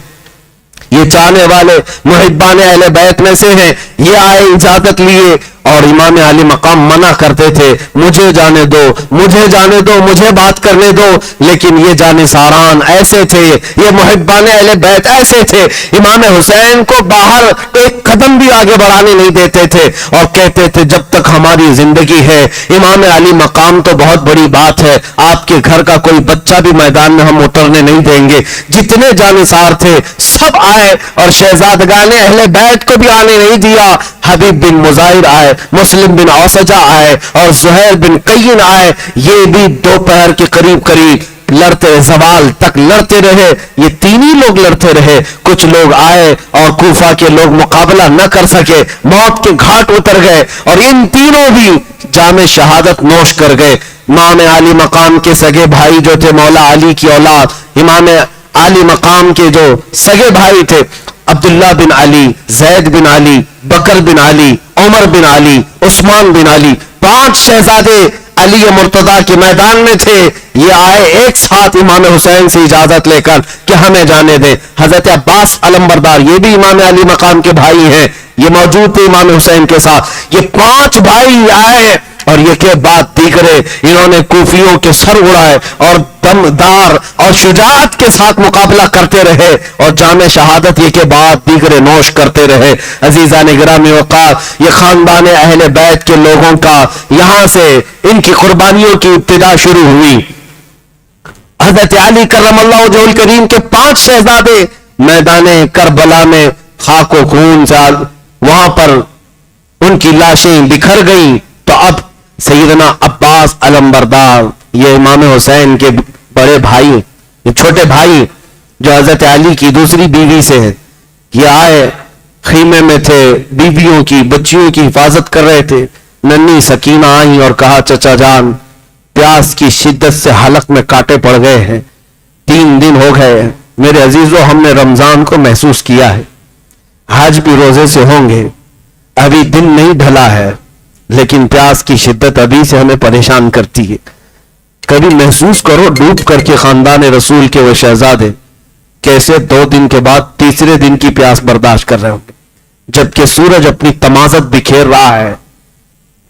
یہ چاہنے والے محبان اہل بیت میں سے ہیں. یہ آئے, اجازت لیے, اور امام علی مقام منع کرتے تھے, مجھے جانے دو, مجھے جانے دو, مجھے بات کرنے دو. لیکن یہ جانثاران ایسے تھے, یہ محبان اہل بیت ایسے تھے, امام حسین کو باہر ایک قدم بھی آگے بڑھانے نہیں دیتے تھے, اور کہتے تھے جب تک ہماری زندگی ہے امام علی مقام تو بہت بڑی بات ہے, آپ کے گھر کا کوئی بچہ بھی میدان میں ہم اترنے نہیں دیں گے. جتنے جانثار تھے سب آئے, اور شہزادگان اہل بیت کو بھی آنے نہیں دیا. حبیب بن مظاہر آئے, مسلم بن اوسجہ آئے, اور زہیر بن قین آئے. یہ بھی دوپہر کے قریب لڑتے, زوال تک لڑتے رہے. یہ تین ہی لوگ لڑتے رہے. کچھ لوگ آئے اور کوفہ کے لوگ مقابلہ نہ کر سکے, موت کے گھاٹ اتر گئے, اور ان تینوں بھی جام شہادت نوش کر گئے. امام علی مقام کے سگے بھائی جو تھے, مولا علی کی اولاد, امام علی مقام کے جو سگے بھائی تھے, عبداللہ بن علی, زید بن علی, بکر بن علی, عمر بن علی, عثمان بن علی, 5 شہزادے علی مرتضیٰ کے میدان میں تھے. یہ آئے ایک ساتھ امام حسین سے اجازت لے کر کہ ہمیں جانے دیں. حضرت عباس علمبردار, یہ بھی امام علی مقام کے بھائی ہیں, یہ موجود تھے امام حسین کے ساتھ. یہ 5 بھائی آئے, اور یہ کہ بات دیگرے انہوں نے کوفیوں کے سر اڑائے اور دمدار اور شجاعت کے ساتھ مقابلہ کرتے رہے, اور جام شہادت یہ کہ بات دیگرے نوش کرتے رہے. عزیزان گرامی اوقات, یہ خاندان اہل بیت کے لوگوں کا یہاں سے ان کی قربانیوں کی ابتدا شروع ہوئی. حضرت علی کرم اللہ وجہہ الکریم کے 5 شہزادے میدان کربلا میں خاک و خون سے وہاں پر ان کی لاشیں بکھر گئیں. تو اب سیدنا عباس علمبردار, یہ امام حسین کے بڑے بھائی, یہ چھوٹے بھائی جو حضرت علی کی دوسری بیوی سے ہیں, یہ آئے, خیمے میں تھے, بیویوں کی بچیوں کی حفاظت کر رہے تھے. ننھی سکینہ آئی اور کہا چچا جان, پیاس کی شدت سے حلق میں کانٹے پڑ گئے ہیں, 3 دن ہو گئے. میرے عزیزو, ہم نے رمضان کو محسوس کیا ہے, آج بھی روزے سے ہوں گے, ابھی دن نہیں ڈھلا ہے, لیکن پیاس کی شدت ابھی سے ہمیں پریشان کرتی ہے. کبھی محسوس کرو ڈوب کر کے خاندان رسول کے وہ شہزادے کیسے 2 دن کے بعد تیسرے دن کی پیاس برداشت کر رہے ہوں گے, جبکہ سورج اپنی تمازت بکھیر رہا ہے,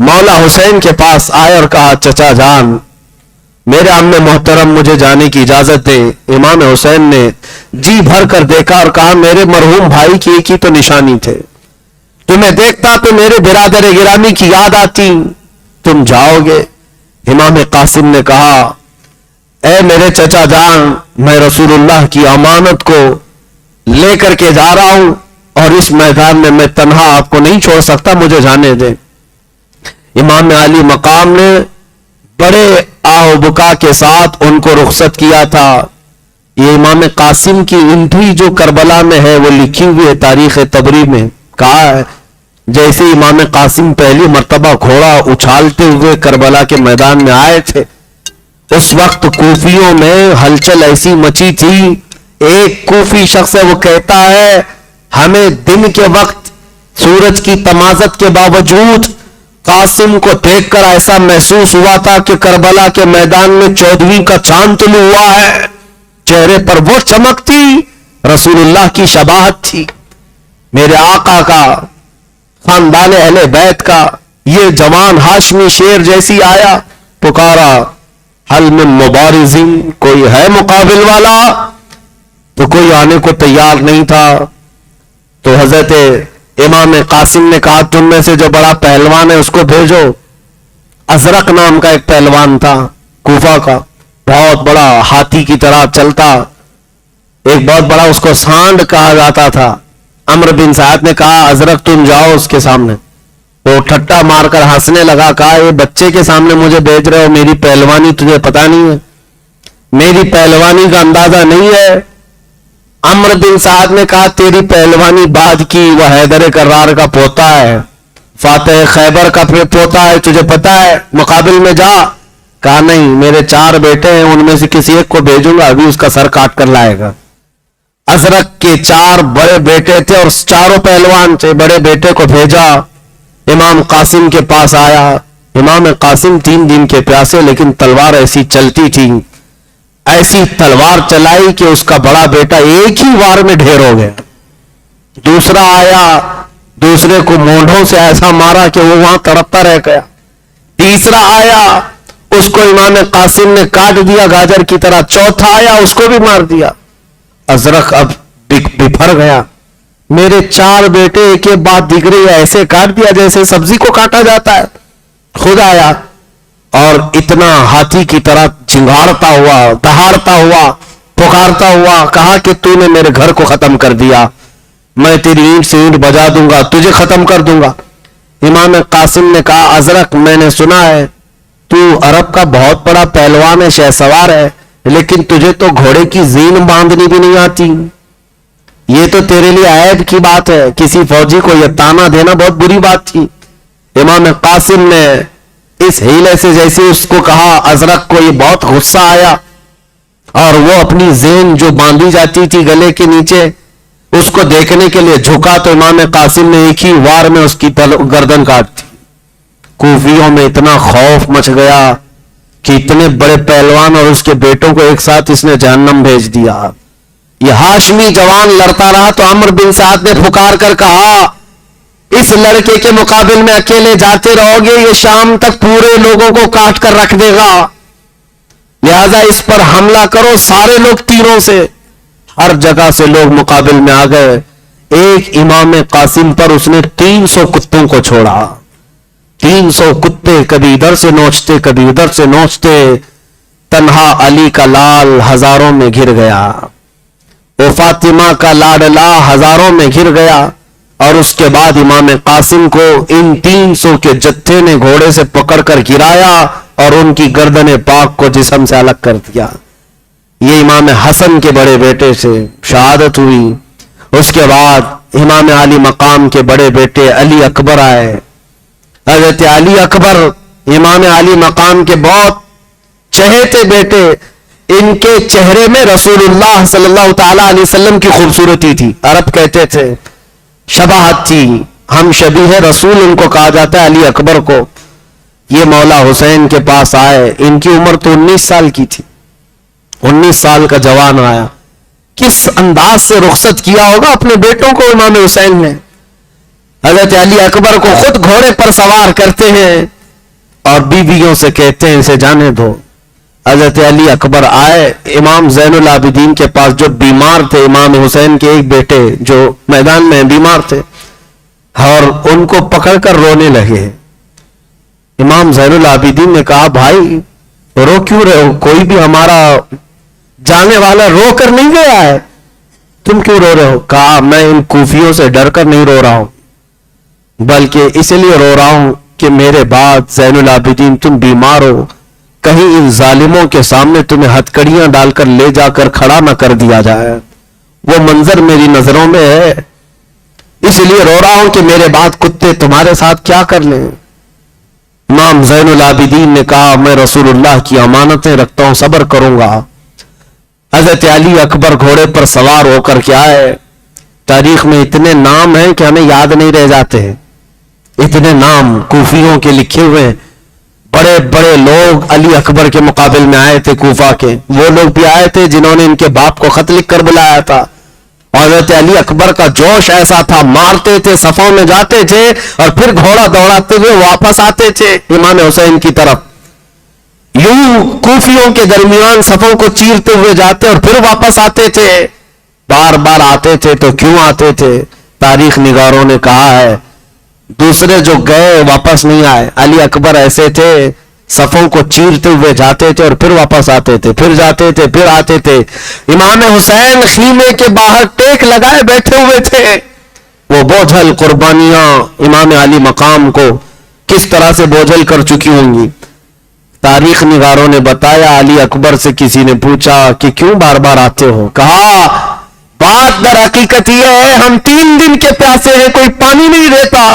مولا حسین کے پاس آئے اور کہا چچا جان میرے عم محترم مجھے جانے کی اجازت دے. امام حسین نے جی بھر کر دیکھا اور کہا میرے مرحوم بھائی کی ایک ہی تو نشانی تھے, تمہیں دیکھتا تو میرے برادر گرامی کی یاد آتی, تم جاؤ گے. امام قاسم نے کہا اے میرے چچا جان میں رسول اللہ کی امانت کو لے کر کے جا رہا ہوں اور اس میدان میں تنہا آپ کو نہیں چھوڑ سکتا, مجھے جانے دیں. امام علی مقام نے بڑے آہ و بکا کے ساتھ ان کو رخصت کیا تھا. یہ امام قاسم کی انٹری جو کربلا میں ہے وہ لکھی ہوئی ہے تاریخ تبری میں. کہا ہے جیسے امام قاسم پہلی مرتبہ گھوڑا اچھالتے ہوئے کربلا کے میدان میں آئے تھے, اس وقت کوفیوں میں ہلچل ایسی مچی تھی. ایک کوفی شخص ہے وہ کہتا ہے ہمیں دن کے وقت سورج کی تمازت کے باوجود قاسم کو دیکھ کر ایسا محسوس ہوا تھا کہ کربلا کے میدان میں 14ویں کا چاند طلوع ہوا ہے. چہرے پر وہ چمک تھی, رسول اللہ کی شباہت تھی. میرے آقا کا, خاندان اہل بیت کا یہ جوان ہاشمی شیر جیسی آیا, پکارا حل من مبارزین, کوئی ہے مقابل والا؟ تو کوئی آنے کو تیار نہیں تھا. تو حضرت امام قاسم نے کہا تم میں سے جو بڑا پہلوان ہے اس کو بھیجو. ازرق نام کا ایک پہلوان تھا کوفہ کا, بہت بڑا ہاتھی کی طرح چلتا, ایک بہت بڑا اس کو سانڈ کہا جاتا تھا. عمرو بن سعد نے کہا ازرق تم جاؤ اس کے سامنے. وہ ٹھٹا مار کر ہنسنے لگا, کہا یہ بچے کے سامنے مجھے بھیج رہے ہو, میری پہلوانی تجھے پتا نہیں ہے, میری پہلوانی کا اندازہ نہیں ہے. عمرو بن سعد نے کہا تیری پہلوانی بعد کی, وہ حیدر کرار کا پوتا ہے, فاتح خیبر کا پوتا ہے, تجھے پتا ہے, مقابل میں جا. کہا نہیں میرے 4 بیٹے ہیں, ان میں سے کسی ایک کو بھیجوں گا, ابھی اس کا سر کاٹ کر لائے گا. ازرق کے 4 بڑے بیٹے تھے اور چاروں پہلوان تھے. بڑے بیٹے کو بھیجا, امام قاسم کے پاس آیا. امام قاسم 3 دن کے پیاسے, لیکن تلوار ایسی چلتی تھی, ایسی تلوار چلائی کہ اس کا بڑا بیٹا ایک ہی وار میں ڈھیر ہو گیا. دوسرا آیا, دوسرے کو مونڈھوں سے ایسا مارا کہ وہ وہاں تڑپتا رہ گیا. تیسرا آیا, اس کو امام قاسم نے کاٹ دیا گاجر کی طرح. چوتھا آیا, اس کو بھی مار دیا. ازرق اب بفر گیا, میرے 4 بیٹے ایک کے بعد دیگرے ایسے کاٹ دیا جیسے سبزی کو کاٹا جاتا ہے. خود آیا اور اتنا ہاتھی کی طرح چنگاڑتا ہوا, دہاڑتا ہوا, پکارتا ہوا, کہا کہ تو نے میرے گھر کو ختم کر دیا, میں تیری اینٹ سے اینٹ بجا دوں گا, تجھے ختم کر دوں گا. امام قاسم نے کہا ازرق میں نے سنا ہے تو عرب کا بہت بڑا پہلوان ہے, شہ سوار ہے, لیکن تجھے تو گھوڑے کی زین باندھنی بھی نہیں آتی. یہ تو تیرے لیے عیب کی بات ہے, کسی فوجی کو یہ تانا دینا بہت بری بات تھی. امام قاسم نے اس ہیلے سے جیسے اس کو کہا, ازرق کو یہ بہت غصہ آیا اور وہ اپنی زین جو باندھی جاتی تھی گلے کے نیچے اس کو دیکھنے کے لیے جھکا, تو امام قاسم نے ایک ہی وار میں اس کی گردن کاٹ دی. کوفیوں میں اتنا خوف مچ گیا کہ اتنے بڑے پہلوان اور اس کے بیٹوں کو ایک ساتھ اس نے جہنم بھیج دیا. یہ ہاشمی جوان لڑتا رہا تو عمرو بن سعد نے پکار کر کہا اس لڑکے کے مقابل میں اکیلے جاتے رہو گے, یہ شام تک پورے لوگوں کو کاٹ کر رکھ دے گا, لہذا اس پر حملہ کرو. سارے لوگ تیروں سے, ہر جگہ سے لوگ مقابل میں آ گئے. ایک امام قاسم پر اس نے 300 کتوں کو چھوڑا. 300 کتے کبھی ادھر سے نوچتے کبھی ادھر سے نوچتے. تنہا علی کا لال ہزاروں میں گر گیا, وہ فاطمہ کا لاڈلا ہزاروں میں گر گیا. اور اس کے بعد امام قاسم کو ان 300 کے جتھے نے گھوڑے سے پکڑ کر گرایا اور ان کی گردن پاک کو جسم سے الگ کر دیا. یہ امام حسن کے بڑے بیٹے سے شہادت ہوئی. اس کے بعد امام علی مقام کے بڑے بیٹے علی اکبر آئے. حضرت علی اکبر امام علی مقام کے بہت چہیتے بیٹے, ان کے چہرے میں رسول اللہ صلی اللہ تعالی علیہ وسلم کی خوبصورتی تھی. عرب کہتے تھے شباہت تھی, ہم شبیہ رسول ان کو کہا جاتا ہے, علی اکبر کو. یہ مولا حسین کے پاس آئے, ان کی عمر تو 19 سال کی تھی. 19 سال کا جوان آیا, کس انداز سے رخصت کیا ہوگا اپنے بیٹوں کو امام حسین نے. حضرت علی اکبر کو خود گھوڑے پر سوار کرتے ہیں اور بیویوں سے کہتے ہیں اسے جانے دو. حضرت علی اکبر آئے امام زین العابدین کے پاس جو بیمار تھے, امام حسین کے ایک بیٹے جو میدان میں بیمار تھے, اور ان کو پکڑ کر رونے لگے. امام زین العابدین نے کہا بھائی رو کیوں رہے ہو, کوئی بھی ہمارا جانے والا رو کر نہیں گیا ہے, تم کیوں رو رہے ہو؟ کہا میں ان کوفیوں سے ڈر کر نہیں رو رہا ہوں, بلکہ اس لیے رو رہا ہوں کہ میرے بعد زین العابدین تم بیمار ہو, کہیں ان ظالموں کے سامنے تمہیں ہتکڑیاں ڈال کر لے جا کر کھڑا نہ کر دیا جائے. وہ منظر میری نظروں میں ہے, اس لیے رو رہا ہوں کہ میرے بعد کتے تمہارے ساتھ کیا کر لیں. امام زین العابدین نے کہا میں رسول اللہ کی امانتیں رکھتا ہوں, صبر کروں گا. حضرت علی اکبر گھوڑے پر سوار ہو کر کے آئے. تاریخ میں اتنے نام ہیں کہ ہمیں یاد نہیں رہ جاتے ہیں, اتنے نام کوفیوں کے لکھے ہوئے. بڑے بڑے لوگ علی اکبر کے مقابل میں آئے تھے کوفہ کے, وہ لوگ بھی آئے تھے جنہوں نے ان کے باپ کو خط لکھ کر بلایا تھا. حضرت علی اکبر کا جوش ایسا تھا, مارتے تھے, صفوں میں جاتے تھے اور پھر گھوڑا دوڑاتے ہوئے واپس آتے تھے امام حسین کی طرف. یوں کوفیوں کے درمیان صفوں کو چیرتے ہوئے جاتے اور پھر واپس آتے تھے. بار بار آتے تھے تو کیوں آتے تھے؟ تاریخ نگاروں نے کہا ہے دوسرے جو گئے واپس نہیں آئے, علی اکبر ایسے تھے صفوں کو چیرتے ہوئے جاتے تھے اور پھر واپس آتے تھے, پھر جاتے تھے, پھر آتے تھے. امام حسین خیمے کے باہر ٹیک لگائے بیٹھے ہوئے تھے. وہ بوجھل قربانیاں امام علی مقام کو کس طرح سے بوجھل کر چکی ہوں گی. تاریخ نگاروں نے بتایا علی اکبر سے کسی نے پوچھا کہ کیوں بار بار آتے ہو؟ کہا بات در حقیقت یہ ہے ہم 3 دن کے پیاسے ہیں, کوئی پانی نہیں دیتا.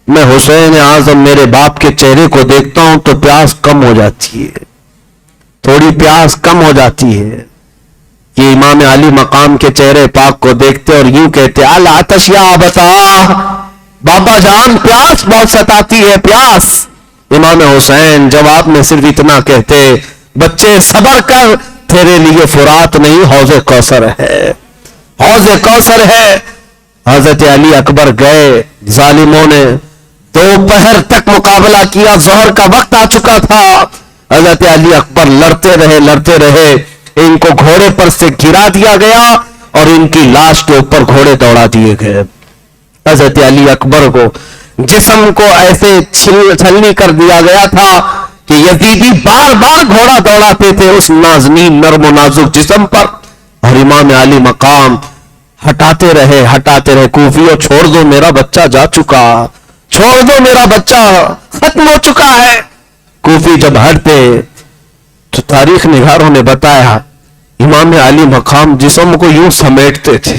میں حسین اعظم میرے باپ کے چہرے کو دیکھتا ہوں تو پیاس کم ہو جاتی ہے, تھوڑی پیاس کم ہو جاتی ہے. یہ امام علی مقام کے چہرے پاک کو دیکھتے اور یوں کہتے العطش یا بتا بابا جان پیاس بہت ستاتی ہے پیاس. امام حسین جواب میں صرف اتنا کہتے بچے صبر کر, تیرے لیے فرات نہیں حوض کوثر ہے, حوض کوثر ہے. حضرت علی اکبر گئے, ظالموں نے دوپہر تک مقابلہ کیا, ظہر کا وقت آ چکا تھا. حضرت علی اکبر لڑتے رہے, ان کو گھوڑے پر سے گرا دیا گیا اور ان کی لاش کے اوپر گھوڑے دوڑا دیے گئے. حضرت علی اکبر کو جسم کو ایسے چھلنی کر دیا گیا تھا کہ یزیدی بار بار گھوڑا دوڑاتے تھے اس نازنین نرم و نازک جسم پر, اور امام علی مقام ہٹاتے رہے. کوفیوں چھوڑ دو میرا بچہ جا چکا, چھوڑ دو میرا بچہ ختم ہو چکا ہے. کوفی جب ہٹتے تو تاریخ نگاروں نے بتایا امام علی مقام جسم کو یوں سمیٹتے تھے,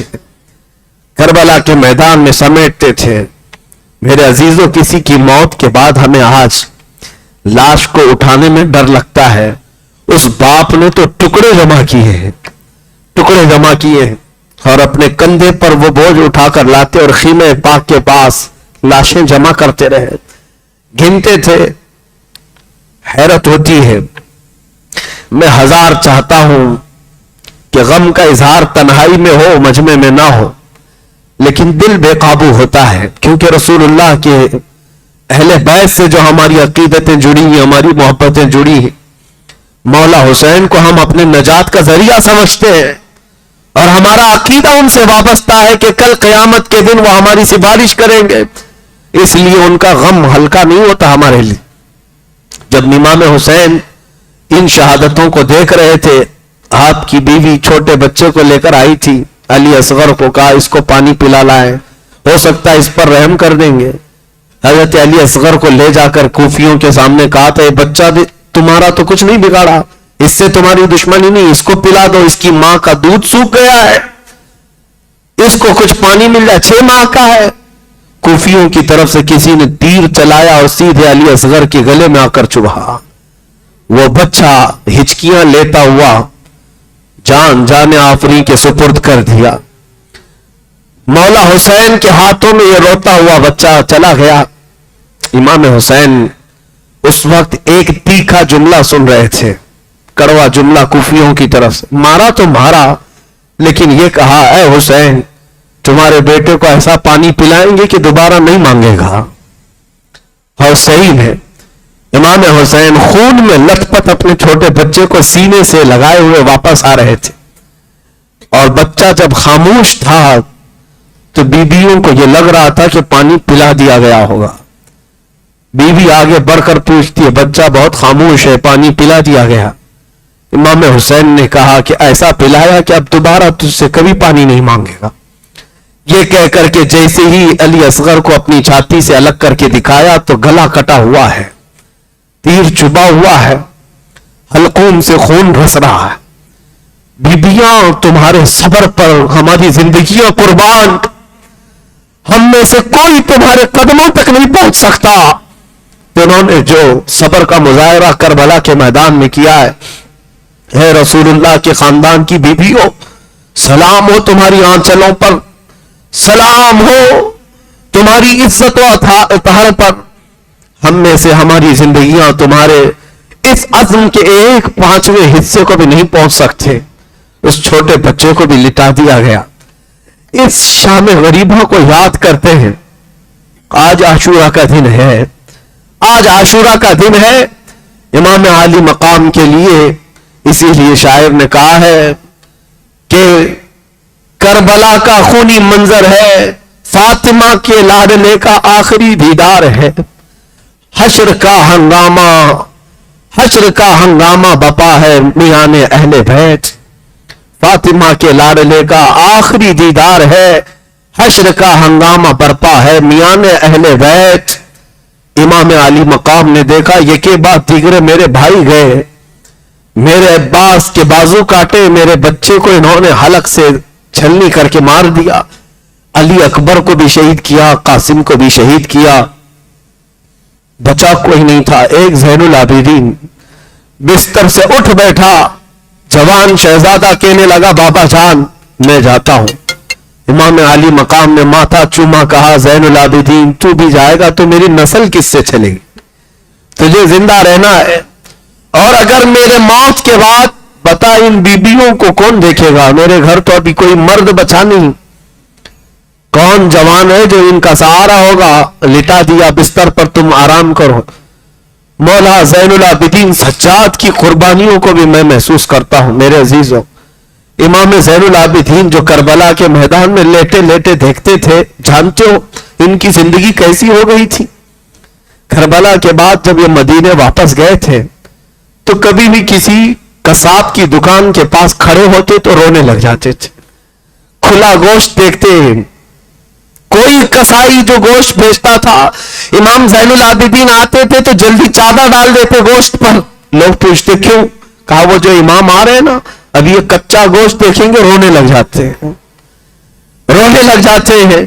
کربلا کے میدان میں سمیٹتے تھے. میرے عزیزوں کسی کی موت کے بعد ہمیں آج لاش کو اٹھانے میں ڈر لگتا ہے. اس باپ نے تو ٹکڑے جمع کیے اور اپنے کندھے پر وہ بوجھ اٹھا کر لاتے اور خیمے پاک کے پاس لاشیں جمع کرتے رہے, گنتے تھے. حیرت ہوتی ہے. میں 1000 چاہتا ہوں کہ غم کا اظہار تنہائی میں ہو, مجمع میں نہ ہو, لیکن دل بے قابو ہوتا ہے کیونکہ رسول اللہ کے اہل بیت سے جو ہماری عقیدتیں جڑی ہیں, ہماری محبتیں جڑی ہیں, مولا حسین کو ہم اپنے نجات کا ذریعہ سمجھتے ہیں اور ہمارا عقیدہ ان سے وابستہ ہے کہ کل قیامت کے دن وہ ہماری سفارش کریں گے. اس لیے ان کا غم ہلکا نہیں ہوتا ہمارے لیے. جب امام حسین ان شہادتوں کو دیکھ رہے تھے, آپ کی بیوی چھوٹے بچے کو لے کر آئی تھی, علی اصغر کو کہا اس کو پانی پلا لائیں, ہو سکتا ہے اس پر رحم کر دیں گے. حضرت علی اصغر کو لے جا کر کوفیوں کے سامنے کہا تھا یہ بچہ تمہارا تو کچھ نہیں بگاڑا, اس سے تمہاری دشمنی نہیں, اس کو پلا دو, اس کی ماں کا دودھ سوکھ گیا ہے, اس کو کچھ پانی مل جائے, 6 ماہ کا ہے. کوفیوں کی طرف سے کسی نے تیر چلایا اور سیدھے علی اصغر کے گلے میں آ کر چبھا. وہ بچہ ہچکیاں لیتا ہوا جان آفری کے سپرد کر دیا. مولا حسین کے ہاتھوں میں یہ روتا ہوا بچہ چلا گیا. امام حسین اس وقت ایک تیکھا جملہ سن رہے تھے, کڑوا جملہ کوفیوں کی طرف سے. مارا تو مارا, لیکن یہ کہا اے حسین تمہارے بیٹے کو ایسا پانی پلائیں گے کہ دوبارہ نہیں مانگے گا. اور صحیح ہے، امام حسین خون میں لت پت اپنے چھوٹے بچے کو سینے سے لگائے ہوئے واپس آ رہے تھے، اور بچہ جب خاموش تھا تو بیویوں کو یہ لگ رہا تھا کہ پانی پلا دیا گیا ہوگا. بیوی آگے بڑھ کر پوچھتی ہے بچہ بہت خاموش ہے، پانی پلا دیا گیا؟ امام حسین نے کہا کہ ایسا پلایا کہ اب دوبارہ تجھ سے کبھی پانی نہیں مانگے گا. یہ کہہ کر کے جیسے ہی علی اصغر کو اپنی چھاتی سے الگ کر کے دکھایا تو گلا کٹا ہوا ہے، تیر چبا ہوا ہے، حلقوم سے خون رس رہا ہے. بیبیاں تمہارے صبر پر ہماری زندگیاں قربان، ہم میں سے کوئی تمہارے قدموں تک نہیں پہنچ سکتا. انہوں نے جو صبر کا مظاہرہ کربلا کے میدان میں کیا ہے، اے رسول اللہ کے خاندان کی بیویوں، سلام ہو تمہاری آنچلوں پر، سلام ہو تمہاری عزت و اطہار پر. ہم میں سے ہماری زندگیاں تمہارے اس عزم کے 1/5 حصے کو بھی نہیں پہنچ سکتے. اس چھوٹے بچے کو بھی لٹا دیا گیا. اس شام غریبوں کو یاد کرتے ہیں. آج عاشورہ کا دن ہے، آج عاشورہ کا دن ہے امام عالی مقام کے لیے. اسی لیے شاعر نے کہا ہے کہ کربلا کا خونی منظر ہے، فاطمہ کے لاڈلے کا آخری دیدار ہے. حشر کا ہنگامہ بپا ہے میان اہل بیت. فاطمہ کے لاڈلے کا آخری دیدار ہے، حشر کا ہنگامہ برپا ہے میان اہل بیت. امام علی مقام نے دیکھا یہ کے بعد دیگرے میرے بھائی گئے، میرے عباس کے بازو کاٹے، میرے بچے کو انہوں نے حلق سے چھلنی کر کے مار دیا. علی اکبر کو بھی شہید کیا، قاسم کو بھی شہید کیا، بچا کوئی نہیں تھا. ایک زین العابدین بستر سے اٹھ بیٹھا، جوان شہزادہ کہنے لگا بابا جان میں جاتا ہوں. امام علی مقام نے ماتھا چوما، کہا زین العابدین تو بھی جائے گا تو میری نسل کس سے چلے گی؟ تجھے زندہ رہنا ہے، اور اگر میرے موت کے بعد بتا ان بیبیوں کو کون دیکھے گا؟ میرے گھر تو ابھی کوئی مرد بچا نہیں، کون جوان ہے جو ان کا سہارا ہوگا؟ لٹا دیا بستر پر، تم آرام کرو. مولا زین العابدین سجاد کی قربانیوں کو بھی میں محسوس کرتا ہوں میرے عزیزوں. امام زین العابدین جو کربلا کے میدان میں لیٹے لیٹے دیکھتے تھے، جانتے ہو ان کی زندگی کیسی ہو گئی تھی؟ کربلا کے بعد جب یہ مدینے واپس گئے تھے تو کبھی بھی کسی قصاب کی دکان کے پاس کھڑے ہوتے تو رونے لگ جاتے تھے. کھلا گوشت دیکھتے، کوئی کسائی جو گوشت بیچتا تھا، امام زین العابدین آتے تھے تو جلدی چادر ڈال دیتے گوشت پر. لوگ پوچھتے کیوں؟ کہا وہ جو امام آ رہے ہیں نا، اب یہ کچا گوشت دیکھیں گے رونے لگ جاتے ہیں، رونے لگ جاتے ہیں،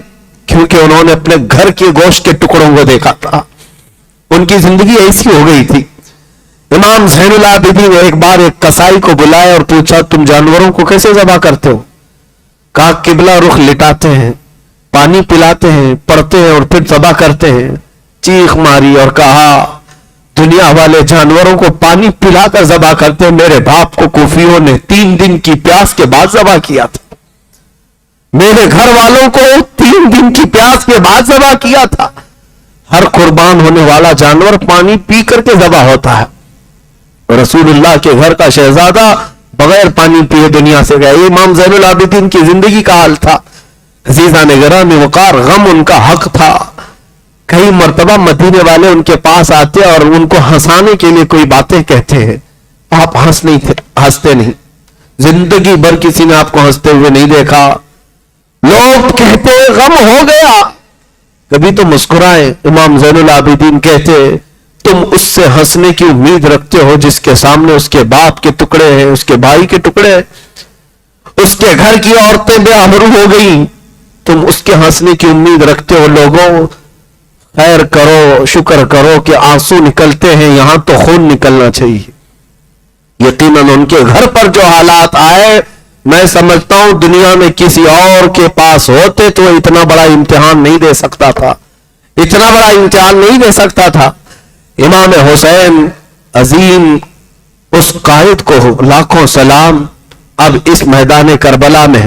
کیونکہ انہوں نے اپنے گھر کے گوشت کے ٹکڑوں کو دیکھا تھا. ان کی زندگی ایسی ہو گئی تھی. امام زین العابدین ایک بار ایک کسائی کو بلایا اور پوچھا تم جانوروں کو کیسے ذبح کرتے ہو؟ کہا قبلہ رخ لٹاتے ہیں، پانی پلاتے ہیں، پڑھتے ہیں اور پھر ذبح کرتے ہیں. چیخ ماری اور کہا دنیا والے جانوروں کو پانی پلا کر ذبح کرتے ہیں، میرے باپ کو کوفیوں نے 3 دن کی پیاس کے بعد ذبح کیا تھا، میرے گھر والوں کو 3 دن کی پیاس کے بعد ذبح کیا تھا. ہر قربان ہونے والا جانور پانی پی کر کے ذبح ہوتا ہے. رسول اللہ کے گھر کا شہزادہ بغیر پانی پیے دنیا سے گئے. امام زین العابدین کی زندگی کا حال تھا. عزیزان گرامی وقار، غم ان کا حق تھا. کئی مرتبہ مدینے والے ان کے پاس آتے اور ان کو ہنسانے کے لیے کوئی باتیں کہتے ہیں، آپ ہنستے نہیں. زندگی بھر کسی نے آپ کو ہنستے ہوئے نہیں دیکھا. لوگ کہتے غم ہو گیا، کبھی تو مسکرائیں. امام زین العابدین کہتے تم اس سے ہنسنے کی امید رکھتے ہو جس کے سامنے اس کے باپ کے ٹکڑے ہیں، اس کے بھائی کے ٹکڑے ہیں، اس کے گھر کی عورتیں بے آبرو ہو گئی، تم اس کے ہنسنے کی امید رکھتے ہو. لوگوں خیر کرو، شکر کرو کہ آنسو نکلتے ہیں، یہاں تو خون نکلنا چاہیے. یقیناً ان کے گھر پر جو حالات آئے، میں سمجھتا ہوں دنیا میں کسی اور کے پاس ہوتے تو اتنا بڑا امتحان نہیں دے سکتا تھا، اتنا بڑا امتحان نہیں دے سکتا تھا. امام حسین عظیم، اس قائد کو لاکھوں سلام. اب اس میدان کربلا میں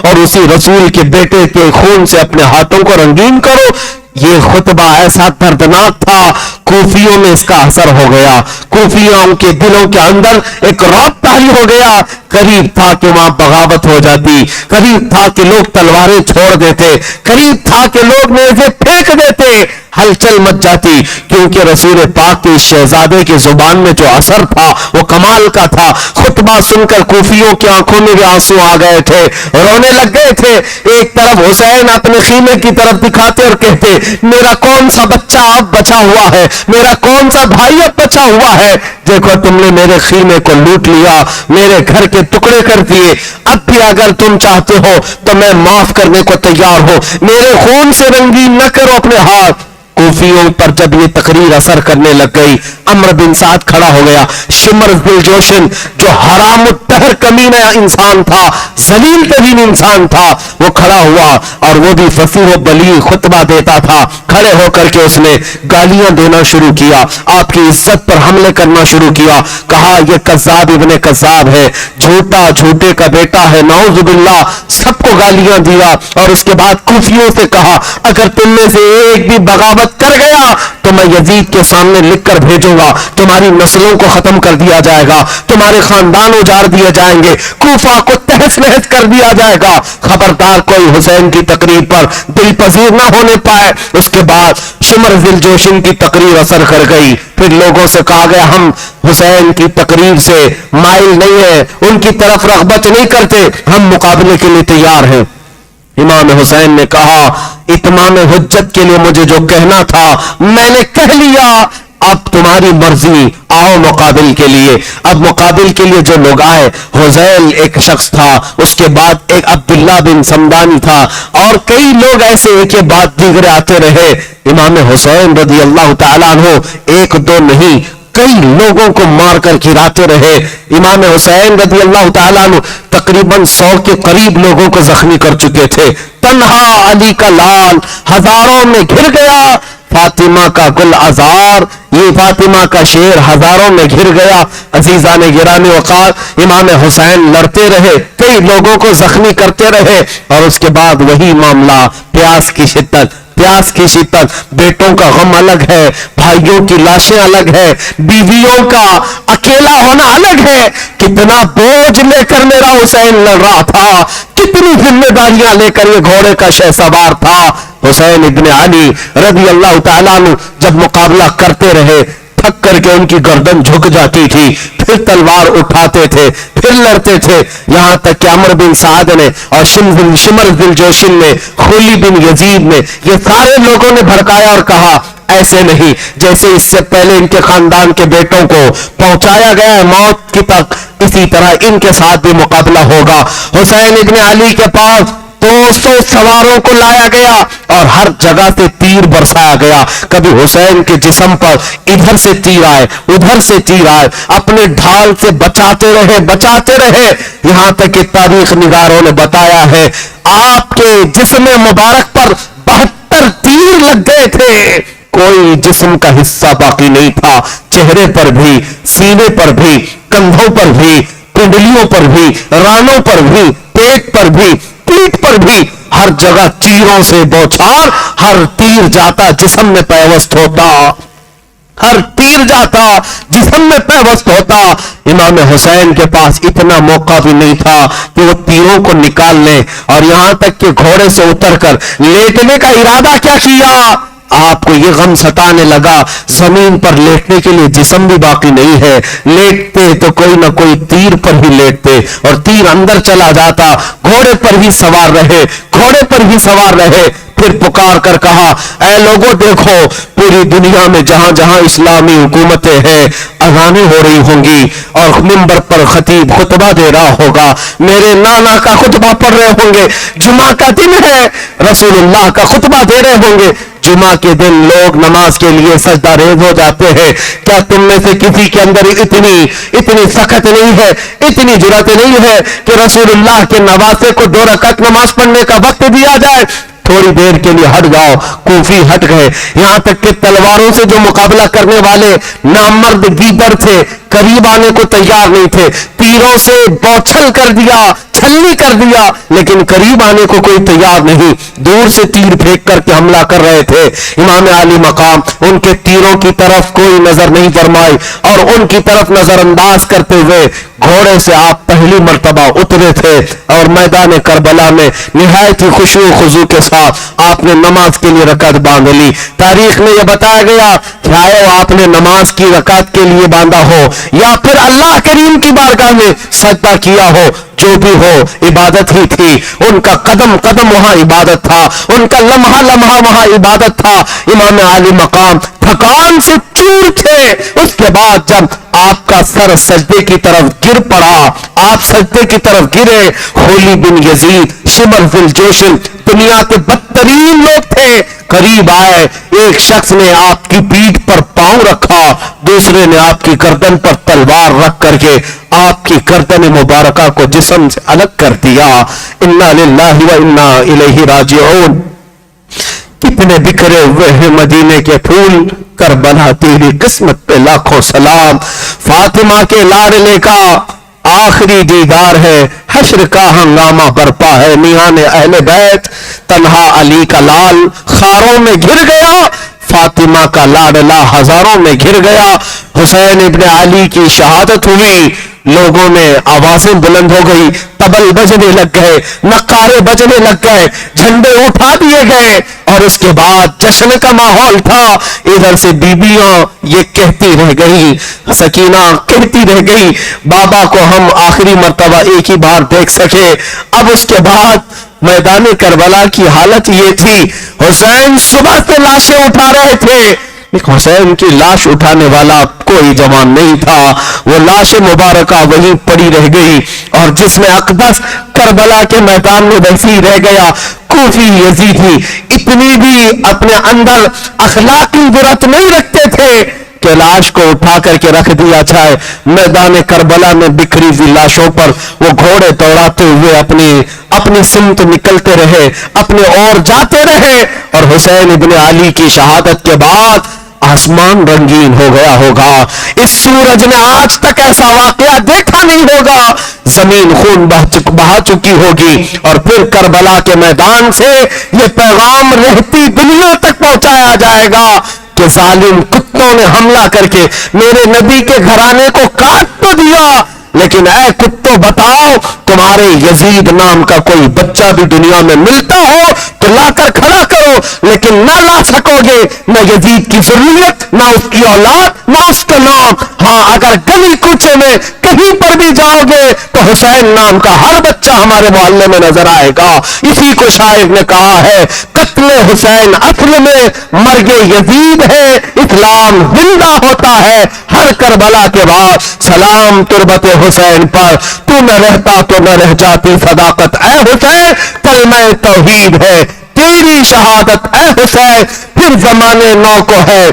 اور اسی رسول کے بیٹے کے خون سے اپنے ہاتھوں کو رنگین کرو. یہ خطبہ ایسا دردناک تھا, کوفیوں میں اس کا اثر ہو گیا, کوفیوں کے دلوں کے اندر ایک رعب طاری ہو گیا. قریب تھا کہ وہاں بغاوت ہو جاتی, قریب تھا کہ لوگ تلواریں چھوڑ دیتے, قریب تھا کہ لوگ نیزے پھینک دیتے, ہلچل مچ جاتی, کیونکہ رسول پاک کے شہزادے کی زبان میں جو اثر تھا وہ کمال کا تھا. خطبہ سن کر کوفیوں کی آنکھوں میں بھی آنسو آ گئے تھے, رونے لگ گئے تھے. ایک طرف حسین اپنے خیمے کی طرف دکھاتے اور کہتے, میرا کون سا بچہ اب بچا ہوا ہے, میرا کون سا بھائی اب بچا ہوا ہے, دیکھو تم نے میرے خیمے کو لوٹ لیا, میرے گھر کے ٹکڑے کر دیے, اب بھی اگر تم چاہتے ہو تو میں معاف کرنے کو تیار ہوں, میرے خون سے رنگین نہ کرو اپنے ہاتھ. کوفیوں پر جب یہ تقریر اثر کرنے لگ گئی, عمرو بن سعد کھڑا ہو گیا. شمر بن جوشن جو حرام الدہر کمینہ انسان تھا, ذلیل ترین انسان تھا, وہ کھڑا ہوا اور وہ بھی فصیح و بلیغ خطبہ دیتا تھا. کھڑے ہو کر کے اس نے گالیاں دینا شروع کیا, آپ کی عزت پر حملے کرنا شروع کیا. کہا یہ کذاب ابن کذاب ہے, جھوٹا جھوٹے کا بیٹا ہے, نعوذ باللہ. سب کو گالیاں دیا اور اس کے بعد کوفیوں سے کہا, اگر تم میں سے ایک بھی بغاوت کر گیا تو میں یزید کے سامنے لکھ کر بھیجوں گا, تمہاری نسلوں کو ختم کر دیا جائے گا, تمہارے خاندان اجاڑ دیے جائیں گے, کوفہ کو تہس نہس کر دیا جائے گا. خبردار کوئی حسین کی تقریر پر دل پذیر نہ ہونے پائے. اس کے بعد شمر ذی الجوشن کی تقریر اثر کر گئی. پھر لوگوں سے کہا گیا, ہم حسین کی تقریر سے مائل نہیں ہیں, ان کی طرف رغبت نہیں کرتے, ہم مقابلے کے لیے تیار ہیں. امام حسین نے کہا, اتمام حجت کے لیے مجھے جو کہنا تھا میں نے کہہ لیا, اب تمہاری مرضی, آؤ مقابل کے لیے. اب مقابل کے لیے جو لوگ آئے, حذیل ایک شخص تھا, اس کے بعد ایک عبداللہ بن سمدانی تھا, اور کئی لوگ ایسے ایک کے بعد دیگر آتے رہے. امام حسین رضی اللہ تعالیٰ عنہ ایک دو نہیں, کئی لوگوں کو مار کر گراتے رہے. امام حسین رضی اللہ تعالیٰ عنہ تقریباً 100 کے قریب لوگوں کو زخمی کر چکے تھے. تنہا علی کا لال ہزاروں میں گھر گیا, فاطمہ کا گل ازار, یہ فاطمہ کا شیر ہزاروں میں گھر گیا. عزیزان گرامی وقار, امام حسین لڑتے رہے, کئی لوگوں کو زخمی کرتے رہے, اور اس کے بعد وہی معاملہ, پیاس کی شدت, پیاس کی شدت, بیٹوں کا غم الگ ہے, بھائیوں کی لاشیں الگ ہے, بیویوں کا اکیلا ہونا الگ ہے. کتنا بوجھ لے کر میرا حسین لڑ رہا تھا, کتنی ذمہ داریاں لے کر یہ گھوڑے کا شہ سوار تھا. حسین ابن علی رضی اللہ تعالیٰ عنہ جب مقابلہ کرتے رہے, تھک کر کے ان کی گردن جھک جاتی تھی, پھر تلوار اٹھاتے تھے, پھر لڑتے تھے, یہاں تک کہ عمرو بن سعد نے اور شمر ذی الجوشن نے, خولی بن یزید نے, یہ سارے لوگوں نے بھڑکایا اور کہا, ایسے نہیں جیسے اس سے پہلے ان کے خاندان کے بیٹوں کو پہنچایا گیا ہے موت کی تک, اسی طرح ان کے ساتھ بھی مقابلہ ہوگا. حسین ابن علی کے پاس 200 سواروں کو لایا گیا اور ہر جگہ سے تیر برسایا گیا. کبھی حسین کے جسم پر ادھر سے تیر آئے, ادھر سے تیر آئے, اپنے ڈھال سے بچاتے رہے, یہاں تک کہ تاریخ نگاروں نے بتایا ہے آپ کے جسم مبارک پر 72 تیر لگ گئے تھے, کوئی جسم کا حصہ باقی نہیں تھا. چہرے پر بھی, سینے پر بھی, کندھوں پر بھی, کنڈلیوں پر بھی, رانوں پر بھی, پیٹ پر بھی, پیٹ پر بھی, ہر جگہ تیروں سے بوچھار. ہر تیر جاتا جسم میں پیوست ہوتا, ہر تیر جاتا جسم میں پیوست ہوتا. امام حسین کے پاس اتنا موقع بھی نہیں تھا کہ وہ تیروں کو نکال لیں, اور یہاں تک کہ گھوڑے سے اتر کر لیٹنے کا ارادہ کیا کیا, آپ کو یہ غم ستانے لگا زمین پر لیٹنے کے لیے جسم بھی باقی نہیں ہے. لیٹتے تو کوئی نہ کوئی تیر پر ہی لیٹتے اور تیر اندر چلا جاتا. گھوڑے پر ہی سوار رہے, گھوڑے پر ہی سوار رہے. پھر پکار کر کہا, اے لوگوں دیکھو, پوری دنیا میں جہاں جہاں اسلامی حکومتیں ہیں اذانیں ہو رہی ہوں گی اور منبر پر خطیب خطبہ دے رہا ہوگا, میرے نانا کا خطبہ پڑھ رہے ہوں گے, جمعہ کا دن ہے, رسول اللہ کا خطبہ دے رہے ہوں گے. جمعہ کے دن لوگ نماز کے لیے سجدہ ریز ہو جاتے ہیں. کیا تم میں سے کسی کے اندر اتنی سخت نہیں ہے, اتنی جرأت نہیں ہے کہ رسول اللہ کے نواسے کو 2 رکعت نماز پڑھنے کا وقت دیا جائے؟ تھوڑی دیر کے لیے ہٹ جاؤ. کوفی ہٹ گئے. یہاں تک کہ تلواروں سے جو مقابلہ کرنے والے نامرد گیدڑ تھے قریب آنے کو تیار نہیں تھے. تیروں سے بوچھل کر دیا, چھلنی کر دیا, لیکن قریب آنے کو کوئی تیار نہیں. دور سے تیر پھینک کر کے حملہ کر رہے تھے. امام عالی مقام ان کے تیروں کی طرف کوئی نظر نہیں فرمائی اور ان کی طرف نظر انداز کرتے ہوئے گھوڑے سے آپ پہلی مرتبہ اترے تھے اور میدان کربلا میں نہایت ہی خشوع و خضوع کے ساتھ آپ نے نماز کے لیے رکعت باندھ لی. تاریخ میں یہ بتایا گیا چاہے آپ نے نماز کی رکعت کے لیے باندھا ہو یا پھر اللہ کریم کی بارگاہ میں سجدہ کیا ہو, جو بھی ہو عبادت ہی تھی. ان کا قدم قدم وہاں عبادت تھا, ان کا لمحہ لمحہ وہاں عبادت تھا. امام عالی مقام تھکان سے چور تھے. اس کے بعد جب آپ کا سر سجدے کی طرف گر پڑا, آپ سجدے کی طرف گرے, خولی بن یزید شمر فی الجوشن دنیا کے بدترین لوگ تھے, قریب آئے. ایک شخص نے آپ کی پیٹھ پر پاؤں رکھا, دوسرے نے آپ کی گردن پر تلوار رکھ کر کے آپ کی گردن مبارکہ کو جسم سے الگ کر دیا. انا للہ و انا الیہ راجعون. کتنے بکھرے ہوئے ہیں مدینے کے پھول, کربلا تیری قسمت پہ لاکھوں سلام. فاطمہ کے لاڈلے کا آخری دیدار ہے, حشر کا ہنگامہ برپا ہے. میاں نے اہل بیت تنہا علی کا لال خاروں میں گر گیا, فاطمہ کا لاڈلا ہزاروں میں گر گیا. حسین ابن علی کی شہادت ہوئی, لوگوں میں آوازیں بلند ہو گئی, طبل بجنے لگ گئے, نقارے بجنے لگ گئے, جھنڈے اٹھا دیے گئے اور اس کے بعد جشن کا ماحول تھا. ادھر سے بیبیاں یہ کہتی رہ گئی, سکینہ کہتی رہ گئی بابا کو ہم آخری مرتبہ ایک ہی بار دیکھ سکے. اب اس کے بعد میدان کربلا کی حالت یہ تھی, حسین صبح سے لاشیں اٹھا رہے تھے. حسین کی لاش اٹھانے والا کوئی جوان نہیں تھا, وہ لاش مبارکہ وہیں پڑی رہ گئی اور جسم اقدس کربلا کے میدان میں ویسی رہ گیا. کوفی یزیدی اتنی بھی اپنے اندر اخلاقی جرأت نہیں رکھتے تھے کہ لاش کو اٹھا کر کے رکھ دیا جائے. میدان کربلا میں بکھری ہوئی لاشوں پر وہ گھوڑے دوڑاتے ہوئے اپنی سمت نکلتے رہے, اپنے اور جاتے رہے. اور حسین ابن علی کی شہادت کے بعد آسمان رنگین ہو گیا ہوگا. اس سورج نے آج تک ایسا واقعہ دیکھا نہیں ہوگا. زمین خون بہا چکی ہوگی اور پھر کربلا کے میدان سے یہ پیغام رہتی دنیا تک پہنچایا جائے گا کہ ظالم کتوں نے حملہ کر کے میرے نبی کے گھرانے کو کاٹ تو دیا, لیکن اے کتوں بتاؤ تمہارے یزید نام کا کوئی بچہ بھی دنیا میں ملتا ہو تو لا کر کھڑا کرو, لیکن نہ لا سکو گے نہ یزید کی ضروریت, نہ اس کی اولاد, نہ اس کا نام. ہاں اگر گلی کوچے میں کہیں پر بھی جاؤ گے تو حسین نام کا ہر بچہ ہمارے محلے میں نظر آئے گا. اسی کو شاعر نے کہا ہے قتل حسین اصل میں مرگ یزید ہے, اسلام زندہ ہوتا ہے ہر کربلا کے بعد. سلام تربت حسین پر, تو نہ رہتا تو نہ رہ جاتی صداقت اے حسین, کلمہ توحید ہے تیری شہادت اے حسین. پھر زمانے نو کو ہے,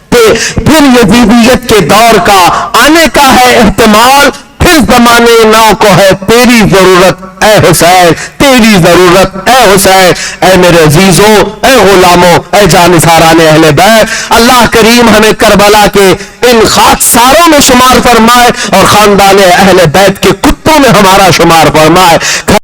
پھر یزیدیت کے دور کا آنے کا ہے احتمال, پھر زمانے نو کو ہے تیری ضرورت اے حسین, تیری ضرورت اے حسین. اے میرے عزیزوں, اے غلاموں, اے جانثاران اہل بیت, اللہ کریم ہمیں کربلا کے ان خاکساروں میں شمار فرمائے اور خاندان اہل بیت کے کتوں میں ہمارا شمار فرمائے.